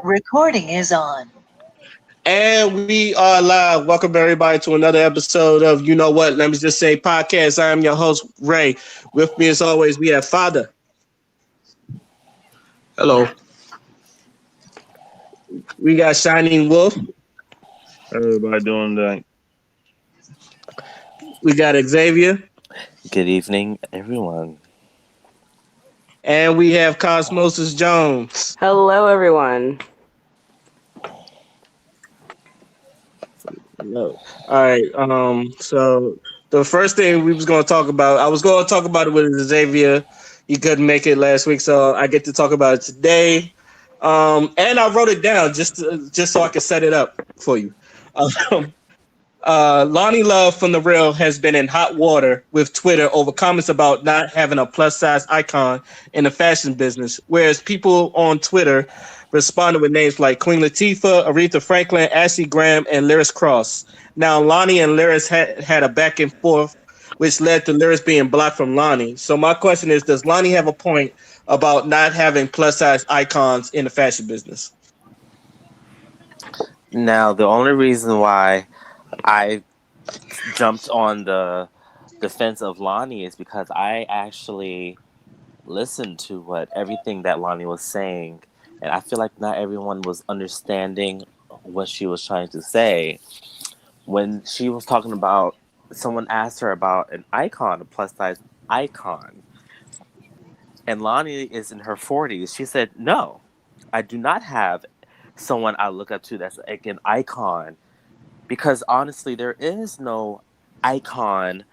Recording is on. And we are live. Welcome everybody to another episode of You Know What? Let me just say podcast. I am your host, Ray. With me as always, we have Father. Hello. We got Shining Wolf. How everybody doing today? We got Xavier. Good evening, everyone. And we have Cosmosis Jones. Hello, everyone. No. All right. So the first thing we was gonna talk about, I was gonna talk about it with Xavier. He couldn't make it last week, so I get to talk about it today. And I wrote it down just so I could set it up for you. Um, Loni Love from The Real has been in hot water with Twitter over comments about not having a plus size icon in the fashion business, whereas people on Twitter responded with names like Queen Latifah, Aretha Franklin, Ashley Graham, and Lyris Cross. Now, Lonnie and Lyris had a back and forth, which led to Lyris being blocked from Lonnie. So my question is, does Lonnie have a point about not having plus size icons in the fashion business? Now, the only reason why I jumped on the defense of Lonnie is because I actually listened to what everything that Lonnie was saying, and I feel like not everyone was understanding what she was trying to say. When she was talking about, someone asked her about an icon, a plus size icon, and Lonnie is in her 40s. She said, "No, I do not have someone I look up to that's like an icon, because honestly, there is no icon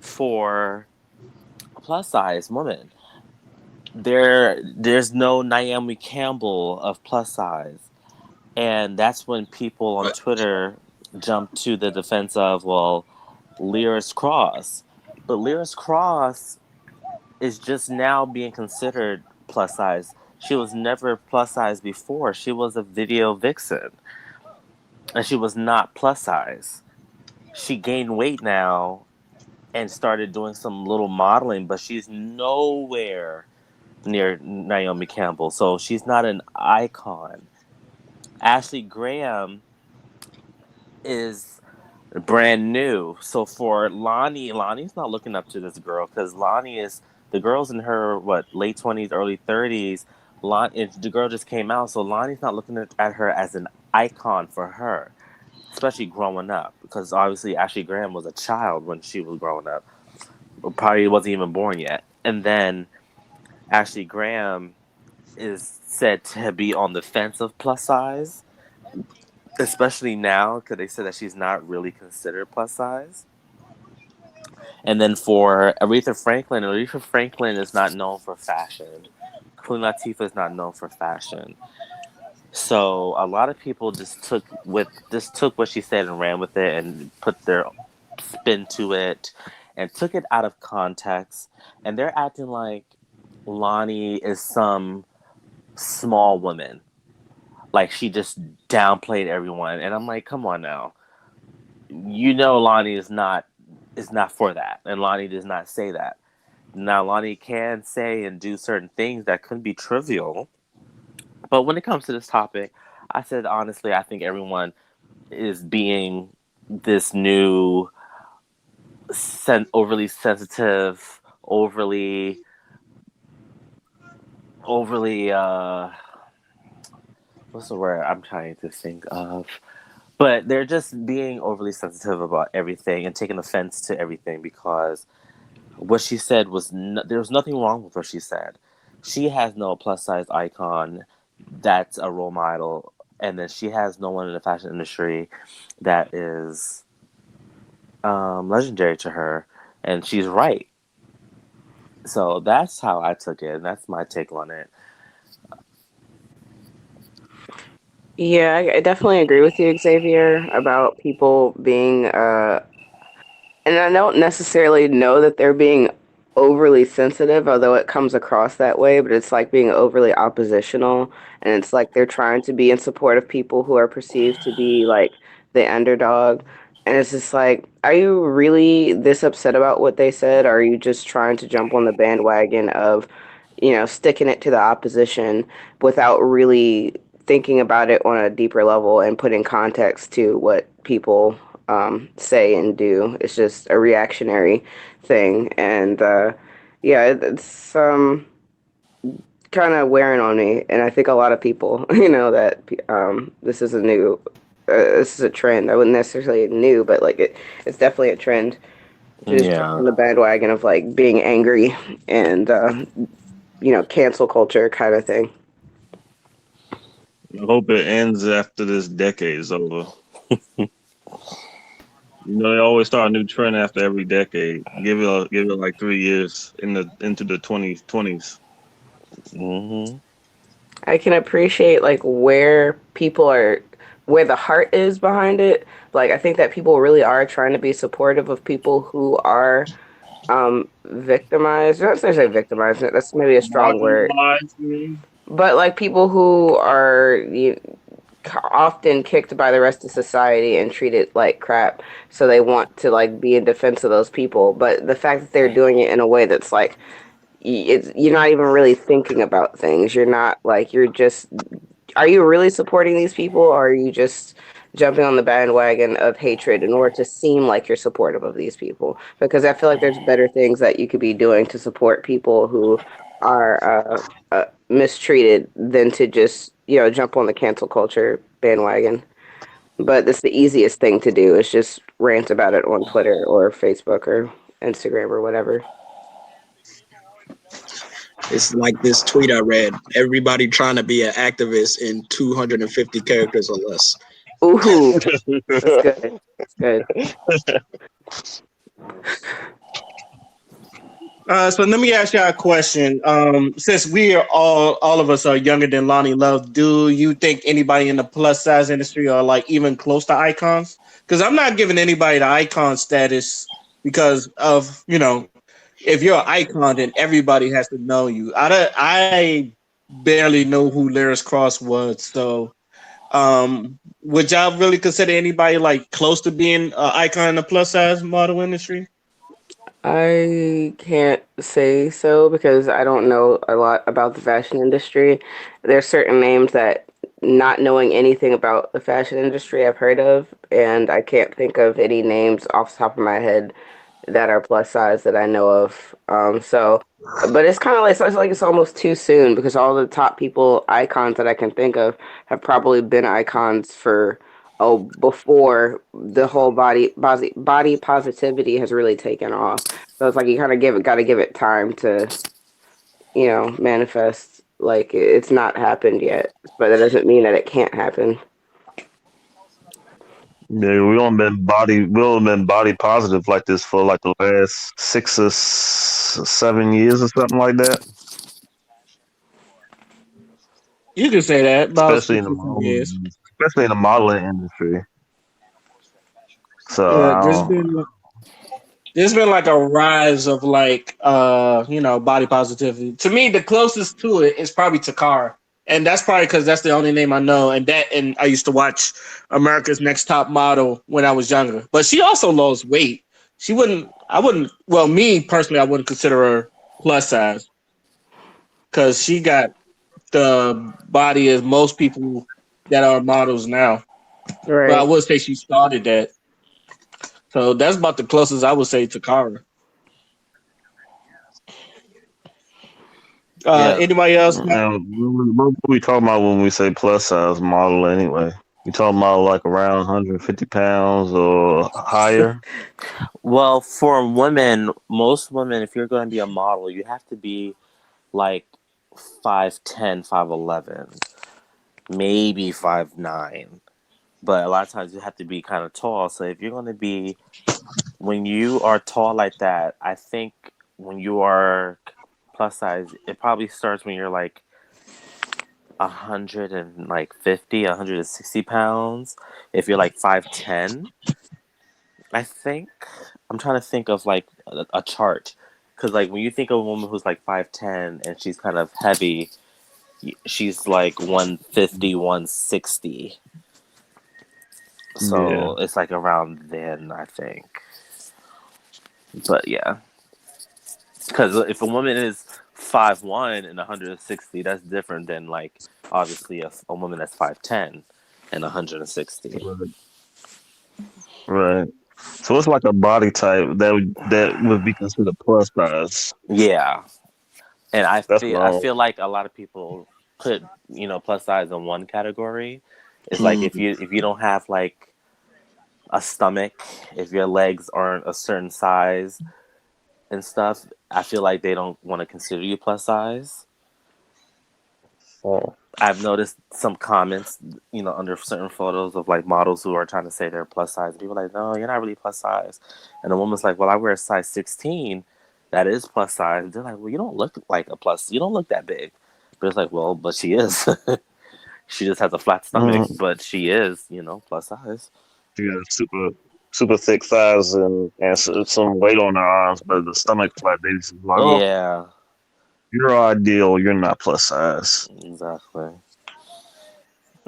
for a plus size woman. There's no Naomi Campbell of plus size." And that's when people on But Twitter jump to the defense of, well, Lyris Cross. But Lyris Cross is just now being considered plus size. She was never plus size before. She was a video vixen, and she was not plus size. She gained weight now and started doing some little modeling, but she's nowhere near Naomi Campbell. So she's not an icon. Ashley Graham is brand new. So for Lonnie's not looking up to this girl, because Lonnie is, the girl's in her late 20s, early 30s. The girl just came out, so Lonnie's not looking at her as an icon for her, especially growing up, because obviously Ashley Graham was a child when she was growing up, or probably wasn't even born yet. And then Ashley Graham is said to be on the fence of plus size, especially now, because they said that she's not really considered plus size. And then for Aretha Franklin is not known for fashion. Queen Latifah is not known for fashion. So a lot of people just took what she said and ran with it and put their spin to it and took it out of context. And they're acting like Lonnie is some small woman, like she just downplayed everyone. And I'm like, come on now, Lonnie is not for that, and Lonnie does not say that. Now Lonnie can say and do certain things that could be trivial, but when it comes to this topic, I said honestly, I think everyone is being this new overly sensitive, overly what's the word I'm trying to think of? But they're just being overly sensitive about everything and taking offense to everything, because what she said there was nothing wrong with what she said. She has no plus size icon that's a role model, and then she has no one in the fashion industry that is legendary to her, and she's right. So that's how I took it, and that's my take on it. Yeah, I definitely agree with you, Xavier, about people being, and I don't necessarily know that they're being overly sensitive, although it comes across that way, but it's like being overly oppositional, and it's like they're trying to be in support of people who are perceived to be like the underdog. And it's just like, are you really this upset about what they said? Or are you just trying to jump on the bandwagon of, sticking it to the opposition without really thinking about it on a deeper level and putting context to what people say and do. It's just a reactionary thing, and yeah, it's kind of wearing on me. And I think a lot of people, that this is a trend. I wouldn't necessarily new, but like it's definitely a trend to just jump Yeah. on the bandwagon of like being angry and cancel culture kind of thing. I hope it ends after this decade is over. They always start a new trend after every decade. Give it like 3 years into the 2020s. Hmm. I can appreciate like where the heart is behind it. Like I think that people really are trying to be supportive of people who are victimized. Not necessarily victimized. That's maybe a strong word, Marginalized, you mean? but like people who are often kicked by the rest of society and treated like crap. So they want to like be in defense of those people. But the fact that they're doing it in a way that's like you're not even really thinking about things. You're not like you're just are you really supporting these people, or are you just jumping on the bandwagon of hatred in order to seem like you're supportive of these people? Because I feel like there's better things that you could be doing to support people who are mistreated than to just jump on the cancel culture bandwagon. But it's the easiest thing to do is just rant about it on Twitter or Facebook or Instagram or whatever. It's like this tweet I read. Everybody trying to be an activist in 250 characters or less. Ooh, that's good. That's good. So let me ask y'all a question. Since we are all of us are younger than Lonnie Love, do you think anybody in the plus size industry are like even close to icons? Because I'm not giving anybody the icon status because of if you're an icon, then everybody has to know you. I barely know who Lyris Cross was, so would y'all really consider anybody like close to being an icon in the plus size model industry? I can't say so because I don't know a lot about the fashion industry. There's certain names that not knowing anything about the fashion industry I've heard of, and I can't think of any names off the top of my head that are plus size that I know of. But it's kind of like it's almost too soon because all the top people icons that I can think of have probably been icons for before the whole body positivity has really taken off. So it's like you kind of got to give it time to manifest. Like it's not happened yet, but that doesn't mean that it can't happen. Yeah, we all been body positive like this for like the last 7 years or something like that. You can say that about Especially in six the or 7 years. modeling, especially in the modeling industry. So Yeah, I don't. there's been like a rise of like body positivity. To me, the closest to it is probably Takara, and that's probably because that's the only name I know. And I used to watch America's Next Top Model when I was younger. But she also lost weight. She wouldn't. I wouldn't. Well, me personally, I wouldn't consider her plus size because she got the body as most people that are models now. But I Right. would say she started that. So that's about the closest I would say to Kara. Yeah. Anybody else? What we talking about when we say plus size model anyway? You talking about like around 150 pounds or higher? Well, for women, most women, if you're going to be a model, you have to be like 5'10", 5'11", maybe 5'9". But a lot of times you have to be kind of tall. So if you're going to be, when you are tall like that, I think when you are plus size, it probably starts when you're like 150, 160 pounds. If you're like 5'10", I think. I'm trying to think of like a chart. Because like when you think of a woman who's like 5'10" and she's kind of heavy, she's like 150, 160. Yeah. So it's like around then, I think. But yeah. Because if a woman is 5'1" and 160, that's different than like obviously a woman that's 5'10" and 160. Right. Right. So it's like a body type that would be considered plus size. Yeah, and That's I wrong. feel like a lot of people put plus size in one category. It's like Hmm. if you don't have like a stomach, if your legs aren't a certain size and stuff, I feel like they don't want to consider you plus size. Oh. I've noticed some comments, under certain photos of like models who are trying to say they're plus size. People are like, no, you're not really plus size. And the woman's like, well, I wear a size 16. That is plus size. They're like, well, you don't look like a plus. You don't look that big. But it's like, well, but she is. She just has a flat stomach, Mm. but she is, plus size. She got super thick thighs and some weight on her arms, but the stomach flat. They just like, oh, Yeah, you're ideal. You're not plus size. exactly.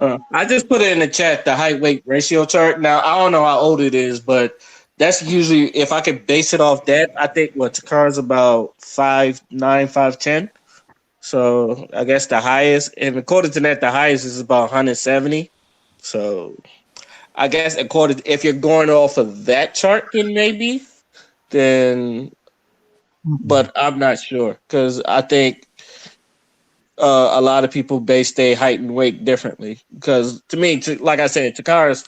I just put it in the chat, the height weight ratio chart. Now I don't know how old it is, but that's usually if I could base it off that. I think what Takar's about 5'9", 5'10". So I guess the highest, and according to that, the highest is about 170. So I guess according, if you're going off of that chart, then maybe, then, but I'm not sure because I think a lot of people base their height and weight differently. Because to me, like I said, Takara's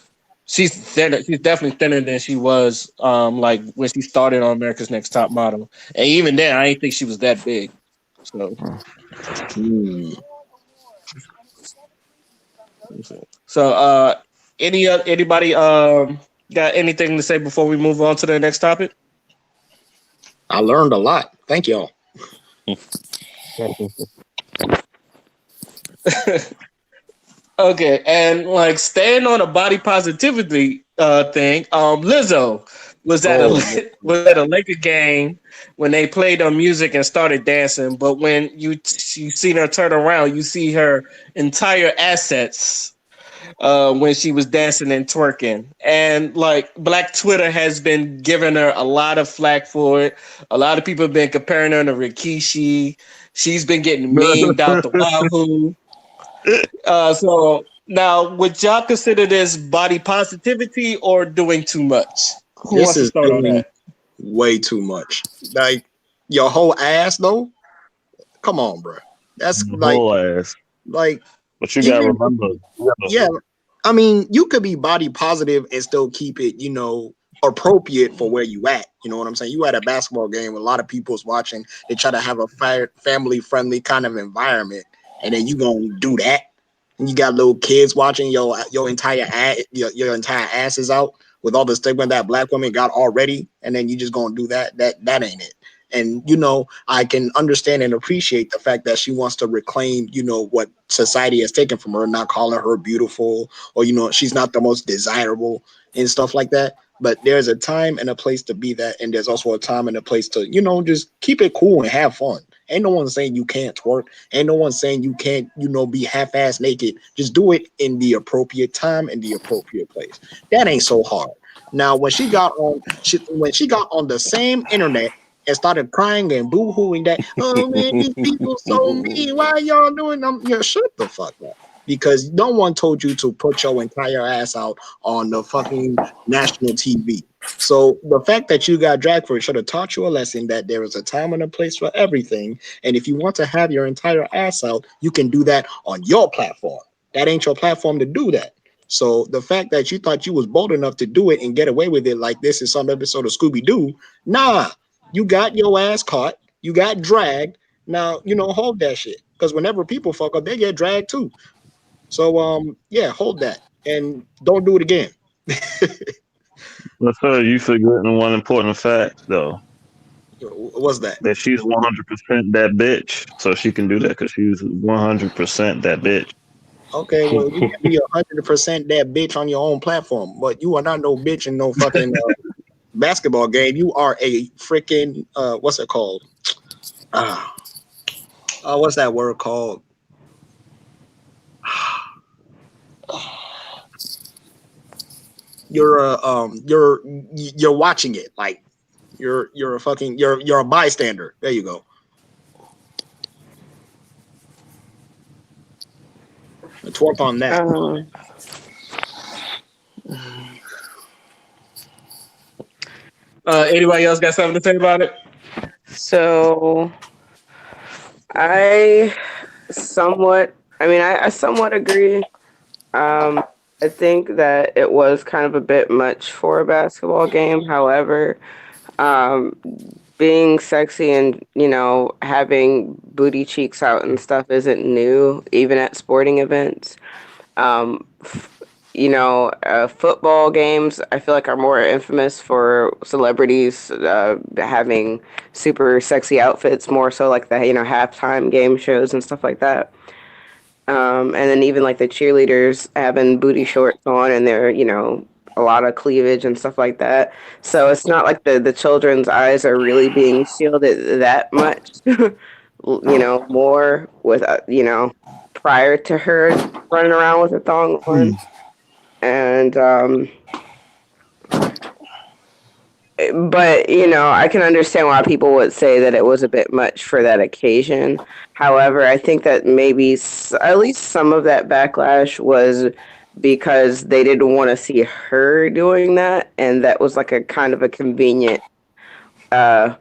she's thinner. She's definitely thinner than she was like when she started on America's Next Top Model, and even then, I didn't think she was that big. So, Hmm. so anybody got anything to say before we move on to the next topic? I learned a lot. Thank y'all. Okay, and like staying on a body positivity thing, Lizzo was at a Oh, was at a Laker game when they played her music and started dancing. But when you seen her turn around, you see her entire assets when she was dancing and twerking. And like Black Twitter has been giving her a lot of flack for it. A lot of people have been comparing her to Rikishi. She's been getting memed out the wahoo. So now, would y'all consider this body positivity or doing too much? Who this wants to is start on doing that? way too much. Like your whole ass though. Come on, bro. That's The whole ass. like But you gotta even remember, yeah. I mean, you could be body positive and still keep it, appropriate for where you at. You know what I'm saying? You at a basketball game with a lot of people's watching. They try to have a family friendly kind of environment, and then you gonna do that. And you got little kids watching your entire your entire ass is out with all the stigma that black women got already, and then you just gonna do that. That ain't it. And I can understand and appreciate the fact that she wants to reclaim, what society has taken from her, not calling her beautiful or she's not the most desirable and stuff like that. But there's a time and a place to be that, and there's also a time and a place to just keep it cool and have fun. Ain't no one saying you can't twerk. Ain't no one saying you can't be half-ass naked. Just do it in the appropriate time and the appropriate place. That ain't so hard. Now when she got on the same internet and started crying and boo-hooing that, oh man, these people so mean. Why y'all doing them? Shut the fuck up. Because no one told you to put your entire ass out on the fucking national TV. So the fact that you got dragged for it should have taught you a lesson that there is a time and a place for everything. And if you want to have your entire ass out, you can do that on your platform. That ain't your platform to do that. So the fact that you thought you was bold enough to do it and get away with it like this is some episode of Scooby Doo, nah, you got your ass caught. You got dragged. Now, hold that shit. Because whenever people fuck up, they get dragged too. So, yeah, hold that. And don't do it again. but sir, you forgetting one important fact though. What's that? That she's 100% that bitch, so she can do that because she's 100% that bitch. Okay, well, you can be 100% that bitch on your own platform, but you are not no bitch in no fucking basketball game. You are a freaking, what's it called? Uh, what's that word called? You're watching it like you're a fucking you're a bystander. There you go. Twerk on that. Um, Anybody else got something to say about it? so I I somewhat agree. Um, I think that it was kind of a bit much for a basketball game. However, um, being sexy and, having booty cheeks out and stuff isn't new, even at sporting events. Um, f- Football games, I feel like, are more infamous for celebrities having super sexy outfits, more so like the, halftime game shows and stuff like that. And then even like the cheerleaders having booty shorts on and they're, a lot of cleavage and stuff like that. So it's not like the children's eyes are really being shielded that much, more with, prior to her running around with a thong on. And but I can understand why people would say that it was a bit much for that occasion. However, I think that maybe at least some of that backlash was because they didn't want to see her doing that, and that was like a kind of a convenient uh,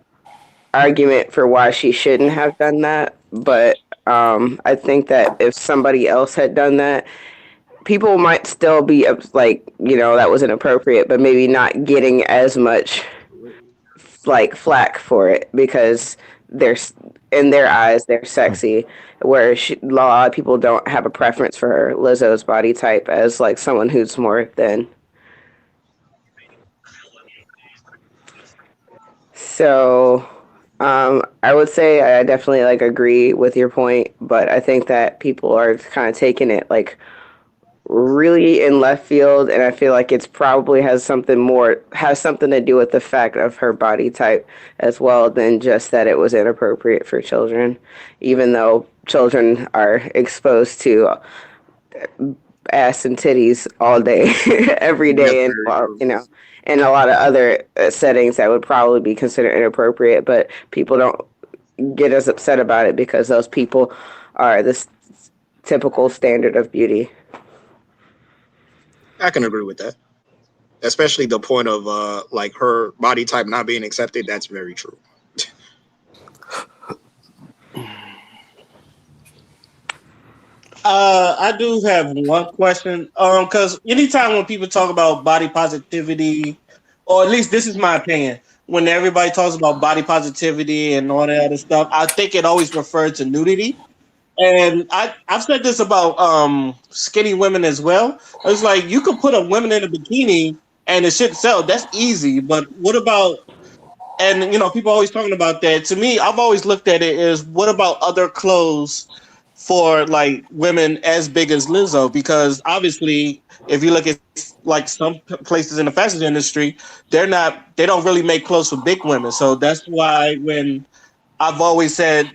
argument for why she shouldn't have done that. But I think that if somebody else had done that, people might still be like, that was inappropriate, but maybe not getting as much like flack for it because they're in their eyes they're sexy, where a lot of people don't have a preference for Lizzo's body type as like someone who's more thin. So I would say I definitely like agree with your point, but I think that people are kind of taking it like really in left field, and I feel like it's probably has something to do with the fact of her body type as well than just that it was inappropriate for children, even though children are exposed to ass and titties all day every That's day, and very well, true. in a lot of other settings that would probably be considered inappropriate, but people don't get as upset about it because those people are this typical standard of beauty. I can agree with that. Especially the point of like her body type not being accepted. That's very true. I do have one question. Because anytime when people talk about body positivity, or at least this is my opinion, when everybody talks about body positivity and all that other stuff, I think it always refers to nudity. And I've said this about skinny women as well. It's like you could put a woman in a bikini and it should sell. That's easy. But what about, and people always talking about that. To me, I've always looked at it as, what about other clothes for like women as big as Lizzo? Because obviously, if you look at like some places in the fashion industry, they don't really make clothes for big women. So that's why when I've always said,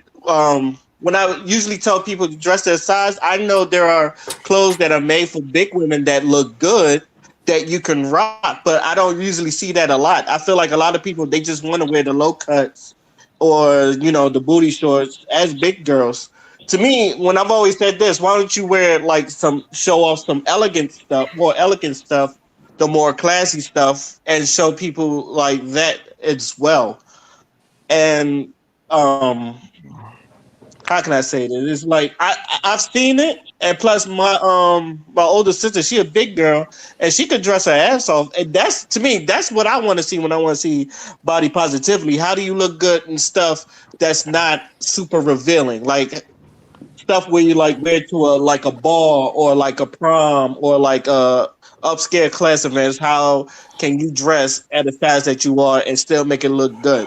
when I usually tell people to dress their size, I know there are clothes that are made for big women that look good that you can rock, but I don't usually see that a lot. I feel like a lot of people, they just want to wear the low cuts or the booty shorts as big girls. To me, when I've always said this, why don't you wear like some, show off some elegant stuff, more elegant stuff, the more classy stuff, and show people like that as well. And how can I say this? It's like I've seen it, and plus my older sister, she a big girl, and she could dress her ass off, and that's, to me, that's what I want to see when I want to see body positively. How do you look good and stuff that's not super revealing, like stuff where you like wear to a, like a ball or like a prom or like a upscale class events? How can you dress at the size that you are and still make it look good?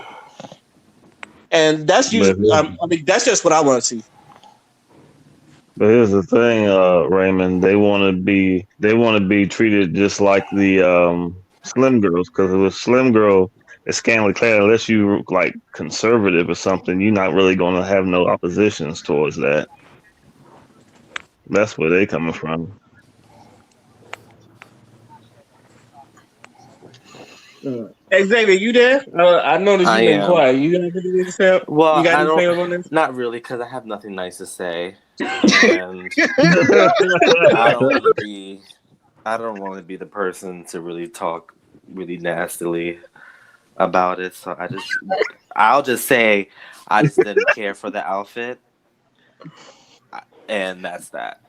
And that's But usually, I mean, that's just what I want to see. but here's the thing, Raymond. They want to be treated just like the slim girls. Because with slim girl, it's scantily clad. Unless you like conservative or something, you're not really going to have no oppositions towards that. That's where they coming from. Hey Xavier, you there? I noticed I you've been am. quiet. You got anything to say? You Well, got I anything to don't, say about this? not really, because I have nothing nice to say, and I don't want to be, I don't want to be the person to really talk really nastily about it. So I'll just say, I just didn't care for the outfit, and that's that.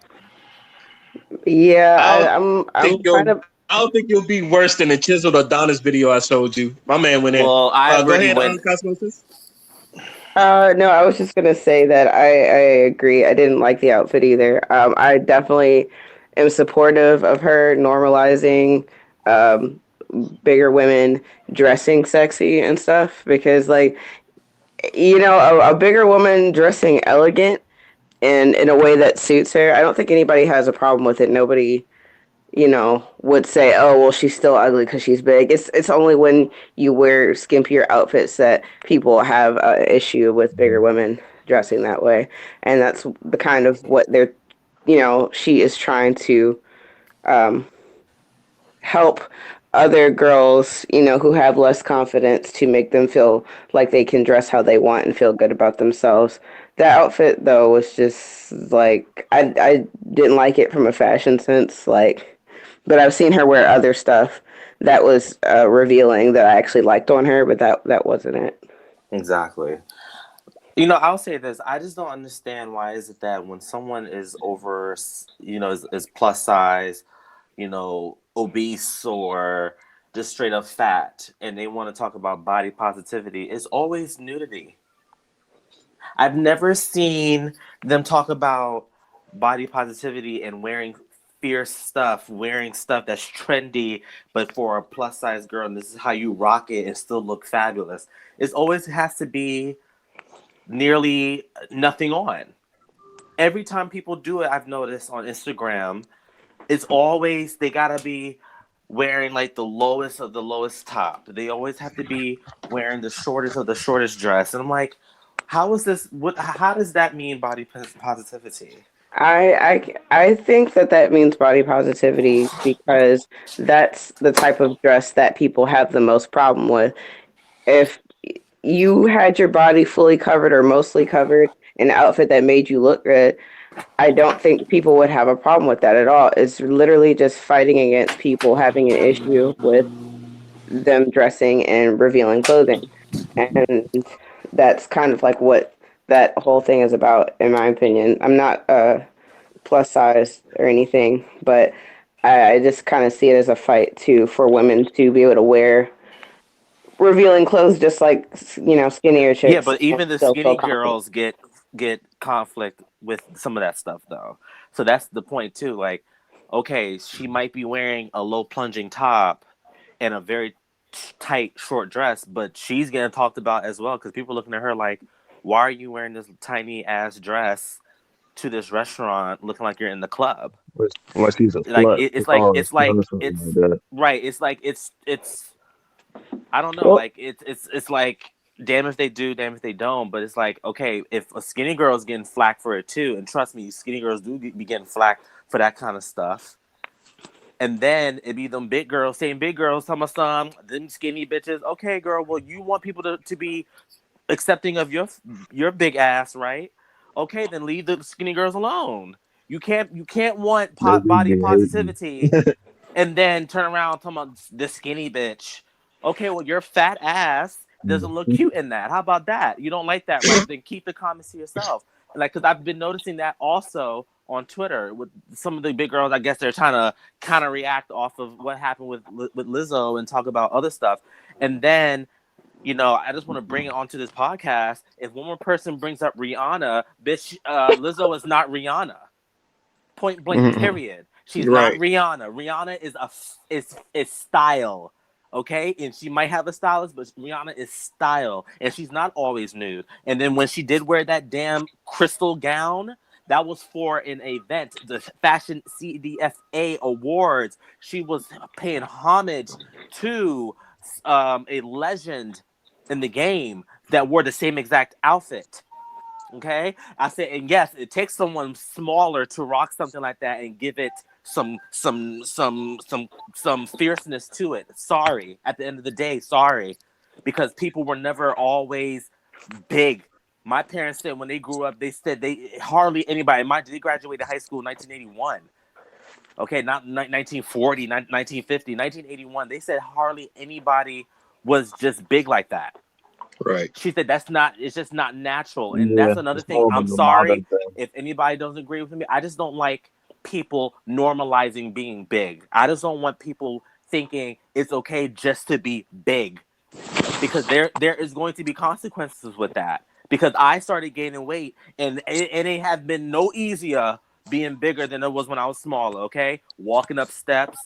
Yeah, I don't think I'm kind you'll. of. I don't think you'll be worse than the chiseled Adonis video I showed you. My man went in. Well, I Go already ahead, went. Cosmosis. No, I was just gonna say that I agree. I didn't like the outfit either. I definitely am supportive of her normalizing um, bigger women dressing sexy and stuff because, like, a bigger woman dressing elegant and in a way that suits her. I don't think anybody has a problem with it. Nobody would say, "Oh, well, she's still ugly because she's big." It's only when you wear skimpier outfits that people have an issue with bigger women dressing that way, and that's the kind of what she is trying to um, help other girls, who have less confidence to make them feel like they can dress how they want and feel good about themselves. That outfit though was just like I didn't like it from a fashion sense, like, but I've seen her wear other stuff that was revealing that I actually liked on her, but that wasn't it. Exactly. I'll say this. I just don't understand why is it that when someone is over, is plus size, obese or just straight up fat, and they want to talk about body positivity, it's always nudity. I've never seen them talk about body positivity and wearing fierce stuff, wearing stuff that's trendy, but for a plus size girl, and this is how you rock it and still look fabulous. It always has to be nearly nothing on. Every time people do it, I've noticed on Instagram, it's always they gotta be wearing like the lowest of the lowest top. They always have to be wearing the shortest of the shortest dress. And I'm like, how is this? What? How does that mean body positivity? I think that means body positivity because that's the type of dress that people have the most problem with. If you had your body fully covered or mostly covered, an outfit that made you look good, I don't think people would have a problem with that at all. It's literally just fighting against people having an issue with them dressing and revealing clothing. And that's kind of like what that whole thing is about, in my opinion. I'm not plus size or anything, but I just kind of see it as a fight too for women to be able to wear revealing clothes just like skinnier Yeah, chicks but and even the still feel skinny confident. girls get conflict with some of that stuff though. So that's the point too. Like, okay, she might be wearing a low plunging top and a very tight short dress, but she's getting talked about as well because people are looking at her like, why are you wearing this tiny ass dress to this restaurant looking like you're in the club? Like he's a Like slut or something like it's that. right. It's like it's I don't know. Well, Like it's like damn if they do, damn if they don't. But it's like okay, if a skinny girl's getting flack for it too, and trust me, skinny girls do be getting flack for that kind of stuff. And then it be them big girls saying big girls, some of some them skinny bitches. Okay, girl, well you want people to be accepting of your big ass, right? Okay, then leave the skinny girls alone. You can't want They do body be hating. positivity and then turn around talking about this skinny bitch. Okay, well your fat ass doesn't look cute in that. How about that? You don't like that, right? Then keep the comments to yourself. Like, because I've been noticing that also on Twitter with some of the big girls. I guess they're trying to kind of react off of what happened with Lizzo and talk about other stuff. And then I just want to bring it onto this podcast. If one more person brings up Rihanna, bitch, Lizzo is not Rihanna. Point blank. Period. She's not Right. Rihanna. Rihanna is style. Okay, and she might have a stylist, but Rihanna is style, and she's not always nude. And then when she did wear that damn crystal gown, that was for an event, the Fashion CDFA Awards. She was paying homage to a legend in the game that wore the same exact outfit. Okay, I said, and yes, it takes someone smaller to rock something like that and give it some fierceness to it. Sorry, at the end of the day, sorry, because people were never always big. My parents said when they grew up, they said they hardly anybody. They graduated high school in 1981. Okay, not 1940, 1950, 1981. They said hardly anybody was just big like that. Right. She said that's not, it's just not natural. And Yeah, that's another it's thing. more of a I'm sorry modern thing. if anybody doesn't agree with me. I just don't like people normalizing being big. I just don't want people thinking it's okay just to be big, because there is going to be consequences with that. Because I started gaining weight, and it ain't have been no easier being bigger than it was when I was smaller. Okay, walking up steps,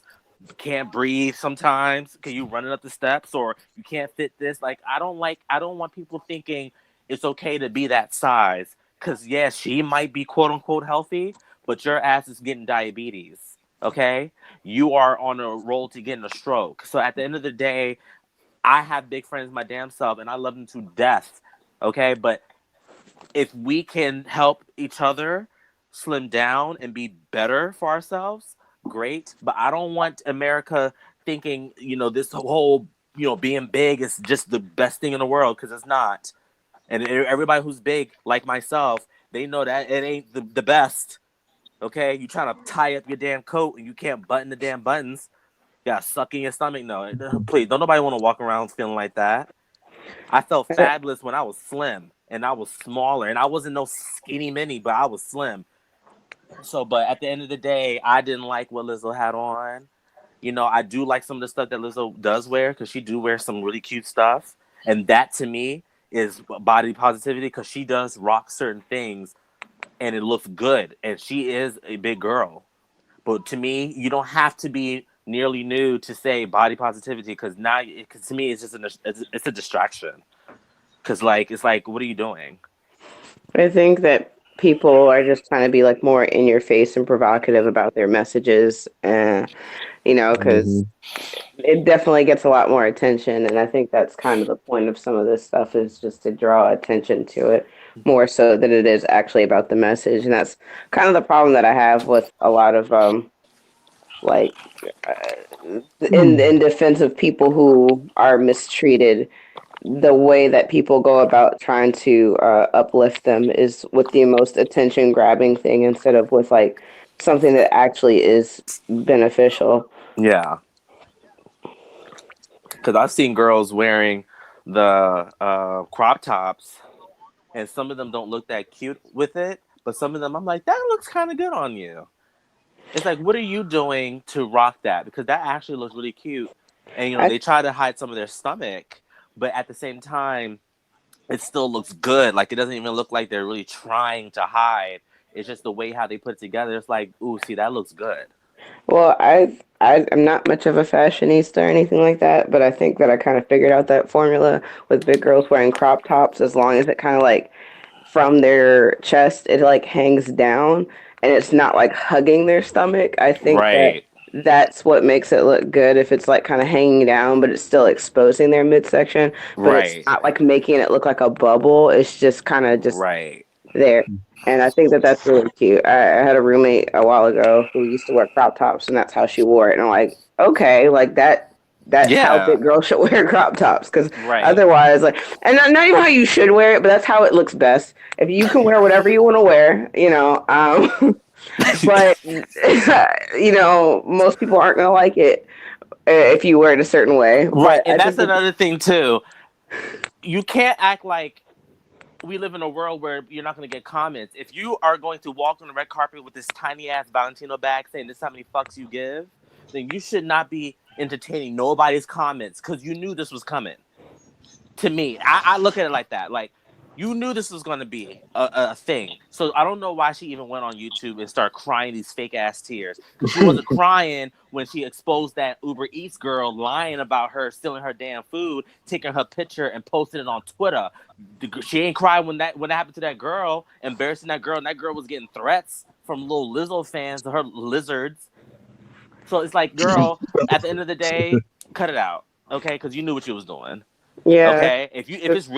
can't breathe sometimes. Can you running up the steps, or you can't fit this? Like, I don't want people thinking it's okay to be that size. Cause yes, she might be quote unquote healthy, but your ass is getting diabetes. Okay, you are on a roll to getting a stroke. So at the end of the day, I have big friends my damn self, and I love them to death. Okay, but if we can help each other slim down and be better for ourselves, great. But I don't want America thinking, this whole, being big is just the best thing in the world, because it's not. And everybody who's big, like myself, they know that it ain't the best. Okay, you trying to tie up your damn coat and you can't button the damn buttons. You got suck in your stomach. No, please, don't nobody want to walk around feeling like that. I felt fabulous when I was slim and I was smaller, and I wasn't no skinny mini, but I was slim. So, but at the end of the day, I didn't like what Lizzo had on. I do like some of the stuff that Lizzo does wear, because she do wear some really cute stuff, and that to me is body positivity, because she does rock certain things and it looks good, and she is a big girl. But to me, you don't have to be nearly nude to say body positivity, because now, cause to me, it's just it's a distraction. Because like, it's like, what are you doing? I think that people are just trying to be like more in your face and provocative about their messages, and because Hmm. it definitely gets a lot more attention, and I think that's kind of the point of some of this stuff, is just to draw attention to it more so than it is actually about the message, and that's kind of the problem that I have with a lot of like in defense of people who are mistreated. The way that people go about trying to uplift them is with the most attention grabbing thing, instead of with like something that actually is beneficial. Yeah, because I've seen girls wearing the crop tops, and some of them don't look that cute with it, but some of them I'm like, that looks kind of good on you. It's like, what are you doing to rock that? Because that actually looks really cute. And I they try to hide some of their stomach, but at the same time, it still looks good. Like, it doesn't even look like they're really trying to hide. It's just the way how they put it together. It's like, ooh, see, that looks good. Well, I'm not much of a fashionista or anything like that, but I think that I kind of figured out that formula with big girls wearing crop tops, as long as it kind of like from their chest it like hangs down and it's not like hugging their stomach. I think that Right, that's what makes it look good, if it's like kind of hanging down but it's still exposing their midsection, but it's right, not like making it look like a bubble. It's just kind of just right. there. And I think that that's really cute. I had a roommate a while ago who used to wear crop tops, and that's how she wore it. And I'm like, okay, like that. That's how Yeah, big girls should wear crop tops, because right. otherwise, like, and not even how you should wear it, but that's how it looks best. If you can wear whatever you want to wear, but most people aren't gonna like it if you wear it a certain way. Right, But and I that's think that another thing too. You can't act like we live in a world where you're not going to get comments. If you are going to walk on the red carpet with this tiny ass Valentino bag saying this is how many fucks you give, then you should not be entertaining nobody's comments, because you knew this was coming. To me, I look at it like that. Like, you knew this was going to be a thing. So I don't know why she even went on YouTube and started crying these fake ass tears. Because she wasn't crying when she exposed that Uber Eats girl lying about her stealing her damn food, taking her picture and posting it on Twitter. She ain't crying when that happened to that girl, embarrassing that girl, and that girl was getting threats from little Lizzo fans, her lizards. So it's like, girl, at the end of the day, cut it out, okay? Because you knew what you was doing. yeah, Okay, if it's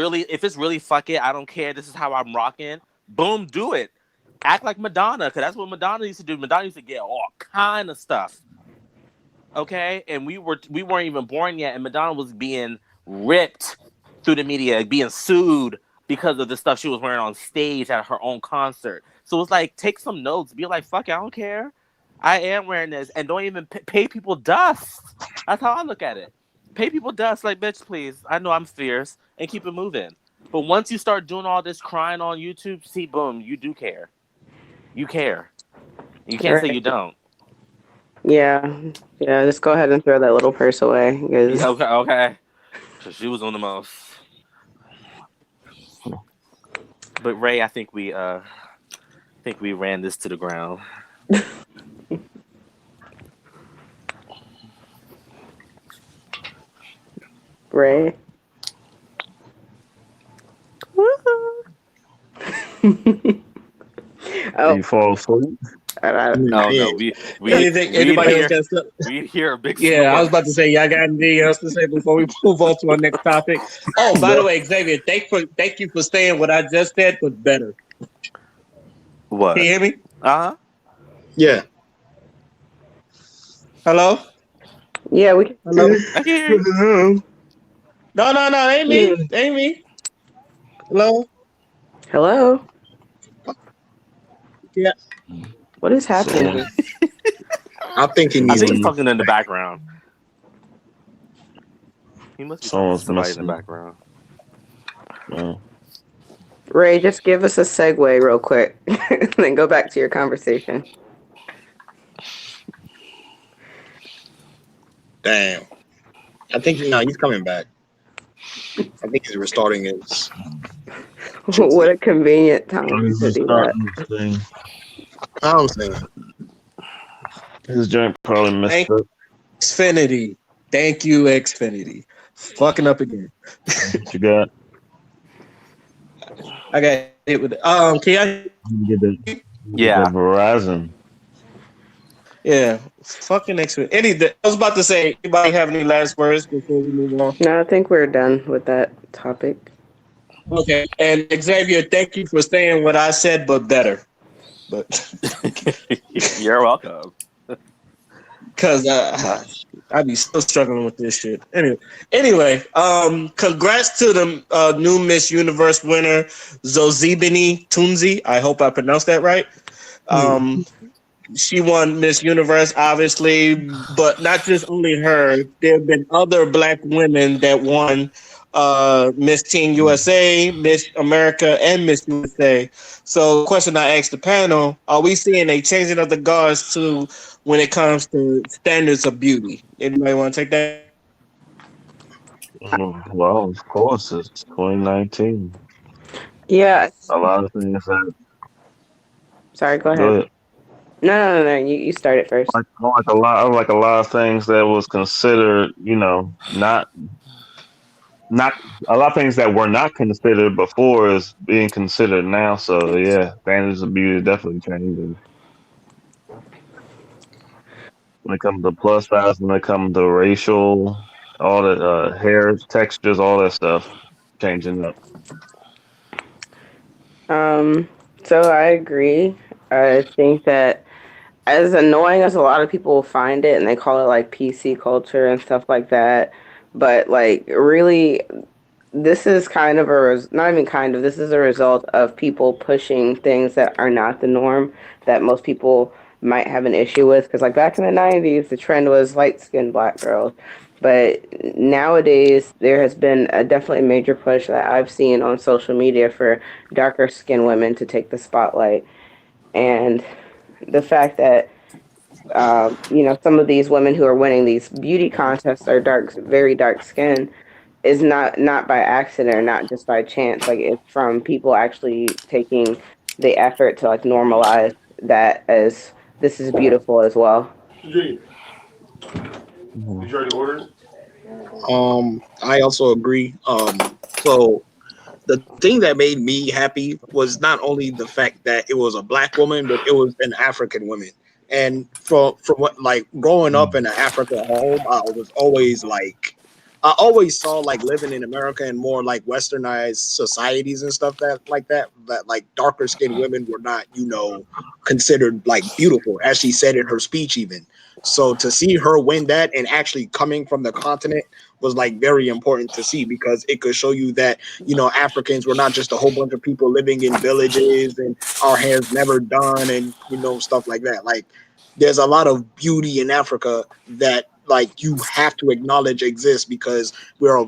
really fuck it, I don't care. This is how I'm rocking. Boom, do it. Act like Madonna, because that's what Madonna used to do. Madonna used to get all kind of stuff. Okay, and we weren't even born yet, and Madonna was being ripped through the media, being sued because of the stuff she was wearing on stage at her own concert. So it's like, take some notes, be like, fuck it, I don't care. I am wearing this, and don't even pay people dust. That's how I look at it. Pay people dust, like, bitch, please. I know I'm fierce, and keep it moving. But once you start doing all this crying on YouTube, see, boom, you do care. You care. You can't say Right. you don't. Yeah. Yeah. Just go ahead and throw that little purse away because Okay, okay. So she was on the most. But Ray, I think we ran this to the ground. Ray. Do Oh, you fall asleep? I, Oh no, Man, we Anything? we'd Anybody else hear got stuff? we'd hear a big Yeah, I was snore. about to say, y'all got anything else to say before we move on to our next topic? Oh, by the way, Xavier, thank you for saying what I just said, but better. Can What? you hear me? Uh huh. yeah. Hello? yeah, we can. Hello? I can hear you. No, ain't me. Ain't me. Hello? Hello. Yeah. What is happening So, here? I think he I needs think to. he's mm, talking in the background. He must be talking to someone's somebody in the missing. background. Uh, Ray, just give us a segue real quick, and then go back to your conversation. Damn. I think he's coming back. I think he's restarting his shit. What a convenient time he's to just do that. starting this thing. I'm saying. His joint probably messed Thank up. Xfinity. Thank you, Xfinity. Fucking up again. What you got? I got hit with it. Can y'all hear me? You get that Yeah. Verizon. Yeah. Fucking Xfinity. I was about to say, anybody have any last words before we move on? No, I think we're done with that topic. Okay. And Xavier, thank you for saying what I said, but better. But You're welcome. because I be still struggling with this shit. Anyway, congrats to the new Miss Universe winner, Zozibini Tunzi. I hope I pronounced that right. Um, she won Miss Universe, obviously, but not just only her. There have been other black women that won Miss Teen USA, Miss America, and Miss USA. So, the question I asked the panel: are we seeing a changing of the guards to when it comes to standards of beauty? Anybody want to take that? Well, of course, it's 2019. Yeah. A lot of things that Sorry, go go ahead. ahead. No. You start it first. Like a lot of things that was considered, not a lot of things that were not considered before is being considered now. So yeah, standards of beauty is definitely changing. When it comes to plus size, when it comes to racial, all the hair textures, all that stuff changing up. Um, so I agree. I think that as annoying as a lot of people find it, and they call it like PC culture and stuff like that, but like really, this is kind of not even kind of, this is a result of people pushing things that are not the norm that most people might have an issue with. Because like back in the 90s, the trend was light skinned black girls. But nowadays, there has been definitely a major push that I've seen on social media for darker skinned women to take the spotlight. And the fact that some of these women who are winning these beauty contests are dark, very dark skinned is not by accident or not just by chance. Like it's from people actually taking the effort to like normalize that as this is beautiful as well. Did Mhm. you already order it? I also agree. So the thing that made me happy was not only the fact that it was a black woman, but it was an African woman. And from what, like, growing up in an African home, I was always like I always saw like living in America and more like westernized societies and stuff that like darker skinned women were not, considered like beautiful, as she said in her speech even. So to see her win that and actually coming from the continent was like very important to see, because it could show you that, Africans were not just a whole bunch of people living in villages and our hair's never done and stuff like that. Like there's a lot of beauty in Africa that like you have to acknowledge exists, because we're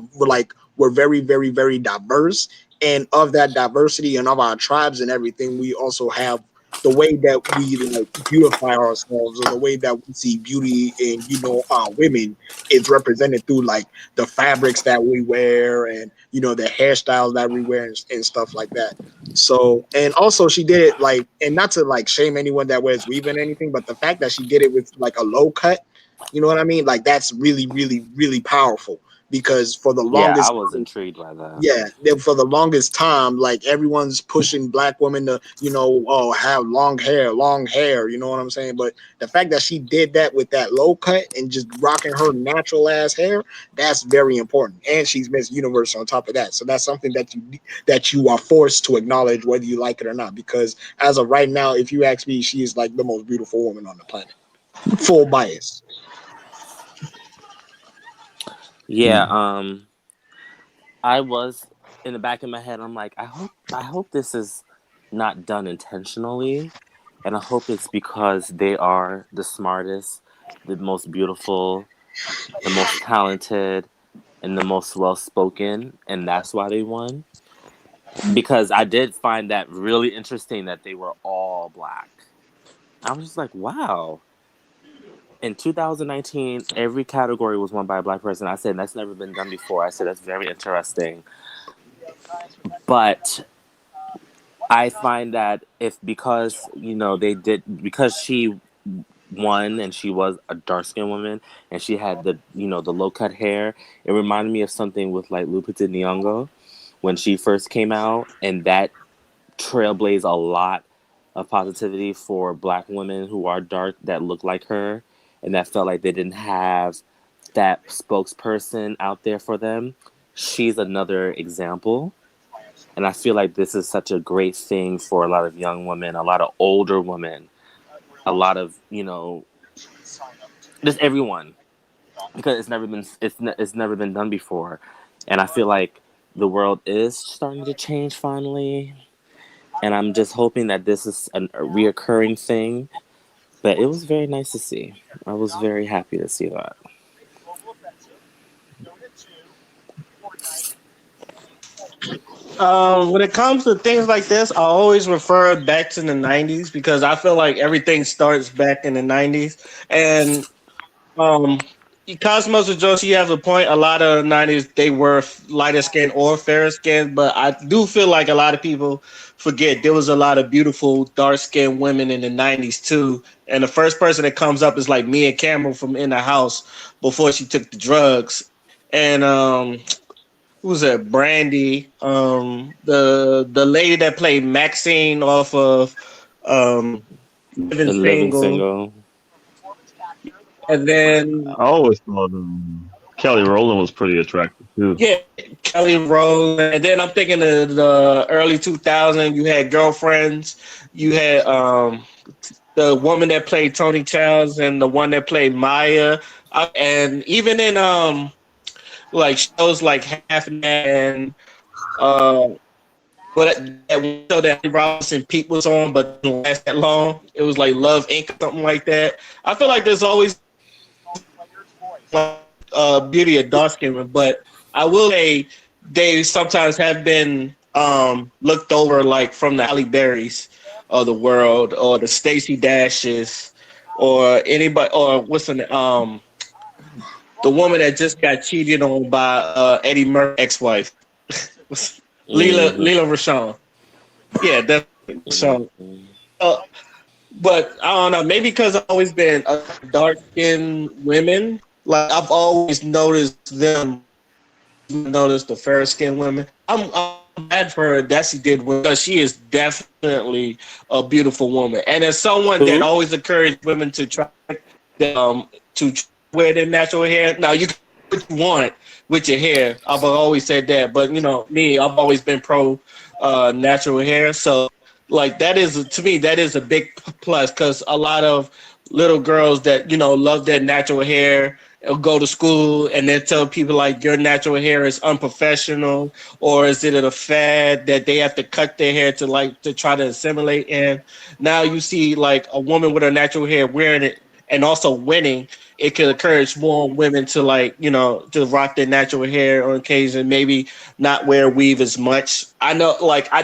very very very diverse, and of that diversity and of our tribes and everything, we also have the way that we like beautify ourselves, or the way that we see beauty in women is represented through like the fabrics that we wear, and the hairstyles that we wear, and stuff like that. So, and also she did it like, and not to like shame anyone that wears weave and anything, but the fact that she did it with like a low cut, you know what I mean? Like that's really, really, really powerful, because for the Yeah, I longest was time, intrigued by that. yeah, for the longest time, like everyone's pushing black women to, oh, have long hair, you know what I'm saying? But the fact that she did that with that low cut and just rocking her natural ass hair, that's very important. And she's Miss Universe on top of that. So that's something that you are forced to acknowledge whether you like it or not. Because as of right now, if you ask me, she is like the most beautiful woman on the planet. Full bias. Yeah, I was in the back of my head. I'm like, I hope this is not done intentionally, and I hope it's because they are the smartest, the most beautiful, the most talented, and the most well spoken, and that's why they won. Because I did find that really interesting that they were all black. I was just like, wow. In 2019, every category was won by a black person. I said that's never been done before. I said that's very interesting. But I find that if because they did because she won and she was a dark skinned woman and she had the low cut hair, it reminded me of something with like Lupita Nyong'o when she first came out, and that trailblazed a lot of positivity for black women who are dark that look like her, and that felt like they didn't have that spokesperson out there for them. She's another example. And I feel like this is such a great thing for a lot of young women, a lot of older women, a lot of, just everyone, because it's never been done before. And I feel like the world is starting to change finally, and I'm just hoping that this is a reoccurring thing. But it was very nice to see. I was very happy to see that. When it comes to things like this, I always refer back to the '90s because I feel like everything starts back in the '90s. And um, Cosmos and Josie have a point. A lot of '90s they were lighter skin or fairer skin, but I do feel like a lot of people forget there was a lot of beautiful dark skinned women in the '90s too. And the first person that comes up is like Mia Campbell from In the House before she took the drugs. And who was that? Brandy, the lady that played Maxine off of um, Living The Living Single, Single. and then I always thought Kelly Rowland was pretty attractive too. yeah, Kelly Rose, and then I'm thinking of the early 2000s. You had Girlfriends, you had the woman that played Tony Childs, and the one that played Maya, and even in like shows like Half and uh but that one show that Robinson Pete was on, but didn't last that long. It was like Love Inc. or something like that. I feel like there's always beauty of dark skin, but I will say they sometimes have been looked over, like from the Halle Berrys of the world, or the Stacey Dashes, or anybody, or what's the woman that just got cheated on by Eddie Murphy's ex-wife, Hmm. Leela Rashawn. Yeah, that's Rashawn. Hmm. Uh, but I don't know. Maybe because I've always been dark skinned women. Like I've always noticed them more than I've noticed the fair skinned women. I'm bad for her that she did win, because she is definitely a beautiful woman. And as someone that Who? always encouraged women to try to wear their natural hair. Now you can what you want with your hair. I've always said that, but me, I've always been pro natural hair. So like that is to me that is a big plus because a lot of little girls that love their natural hair go to school and then tell people like your natural hair is unprofessional or is it a fad that they have to cut their hair to like to try to assimilate in. Now you see like a woman with her natural hair wearing it and also winning. It could encourage more women to like to rock their natural hair on occasion, maybe not wear weave as much. I know like I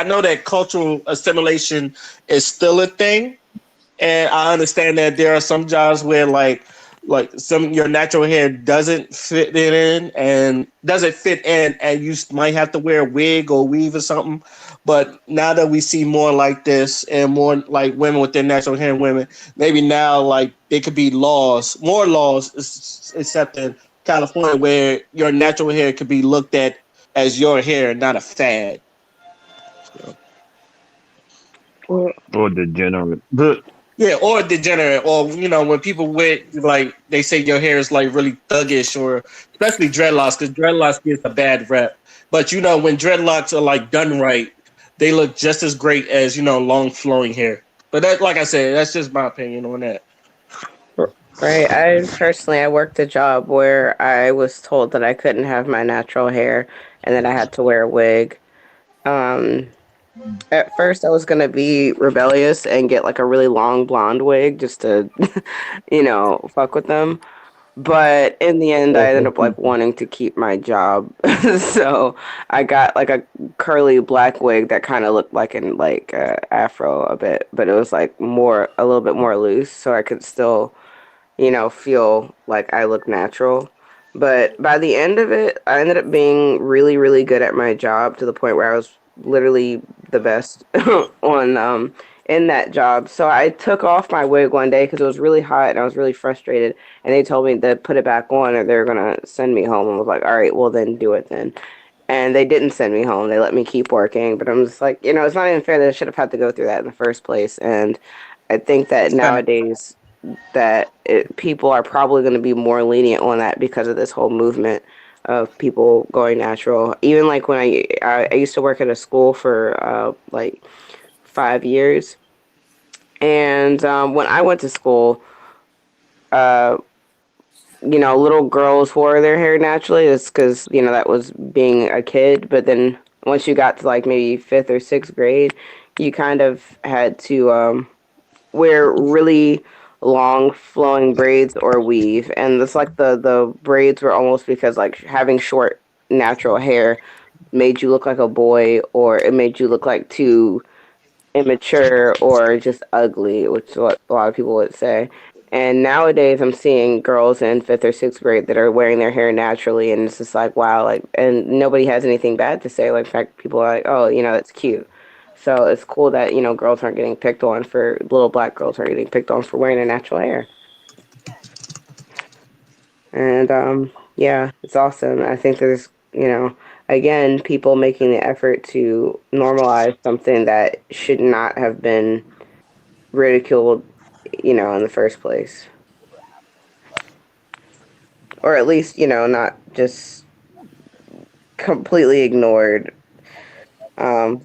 know that cultural assimilation is still a thing, and I understand that there are some jobs where like some your natural hair doesn't fit in and you might have to wear a wig or weave or something. But now that we see more like this and more like women with their natural hair, women maybe now like there could be more laws except in California where your natural hair could be looked at as your hair, not a fad. So, Well, Or degenerate. But yeah, or degenerate, or when people wear like they say your hair is like really thuggish, or especially dreadlocks, because dreadlocks gets a bad rep. But when dreadlocks are like done right, they look just as great as long flowing hair. But that, like I said, that's just my opinion on that. right. I worked a job where I was told that I couldn't have my natural hair and that I had to wear a wig. Um, at first, I was gonna be rebellious and get like a really long blonde wig just to, fuck with them. But in the end, I ended up like wanting to keep my job, so I got like a curly black wig that kind of looked like an afro a bit, but it was like a little bit more loose, so I could still feel like I look natural. But by the end of it, I ended up being really, really good at my job to the point where I was literally the best on in that job. So I took off my wig one day because it was really hot and I was really frustrated. And they told me to put it back on or they're gonna send me home. And was like, all right, well then do it then. And they didn't send me home. They let me keep working. But I'm just like, it's not even fair that I should have had to go through that in the first place. And I think that It's kind of nowadays people are probably going to be more lenient on that because of this whole movement of people going natural. Even like when I used to work at a school for like 5 years, and when I went to school, uh, little girls wore their hair naturally. It's because that was being a kid. But then once you got to like maybe fifth or sixth grade, you kind of had to wear really long flowing braids or weave, and it's like the braids were almost because like having short natural hair made you look like a boy or it made you look like too immature or just ugly, which is what a lot of people would say. And nowadays I'm seeing girls in fifth or sixth grade that are wearing their hair naturally, and it's just like wow, like, and nobody has anything bad to say. Like in fact, people are like, oh, that's cute. So it's cool that girls aren't getting picked on for little black girls aren't getting picked on for wearing their natural hair. And yeah, it's awesome. I think there's again people making the effort to normalize something that should not have been ridiculed, in the first place, or at least not just completely ignored.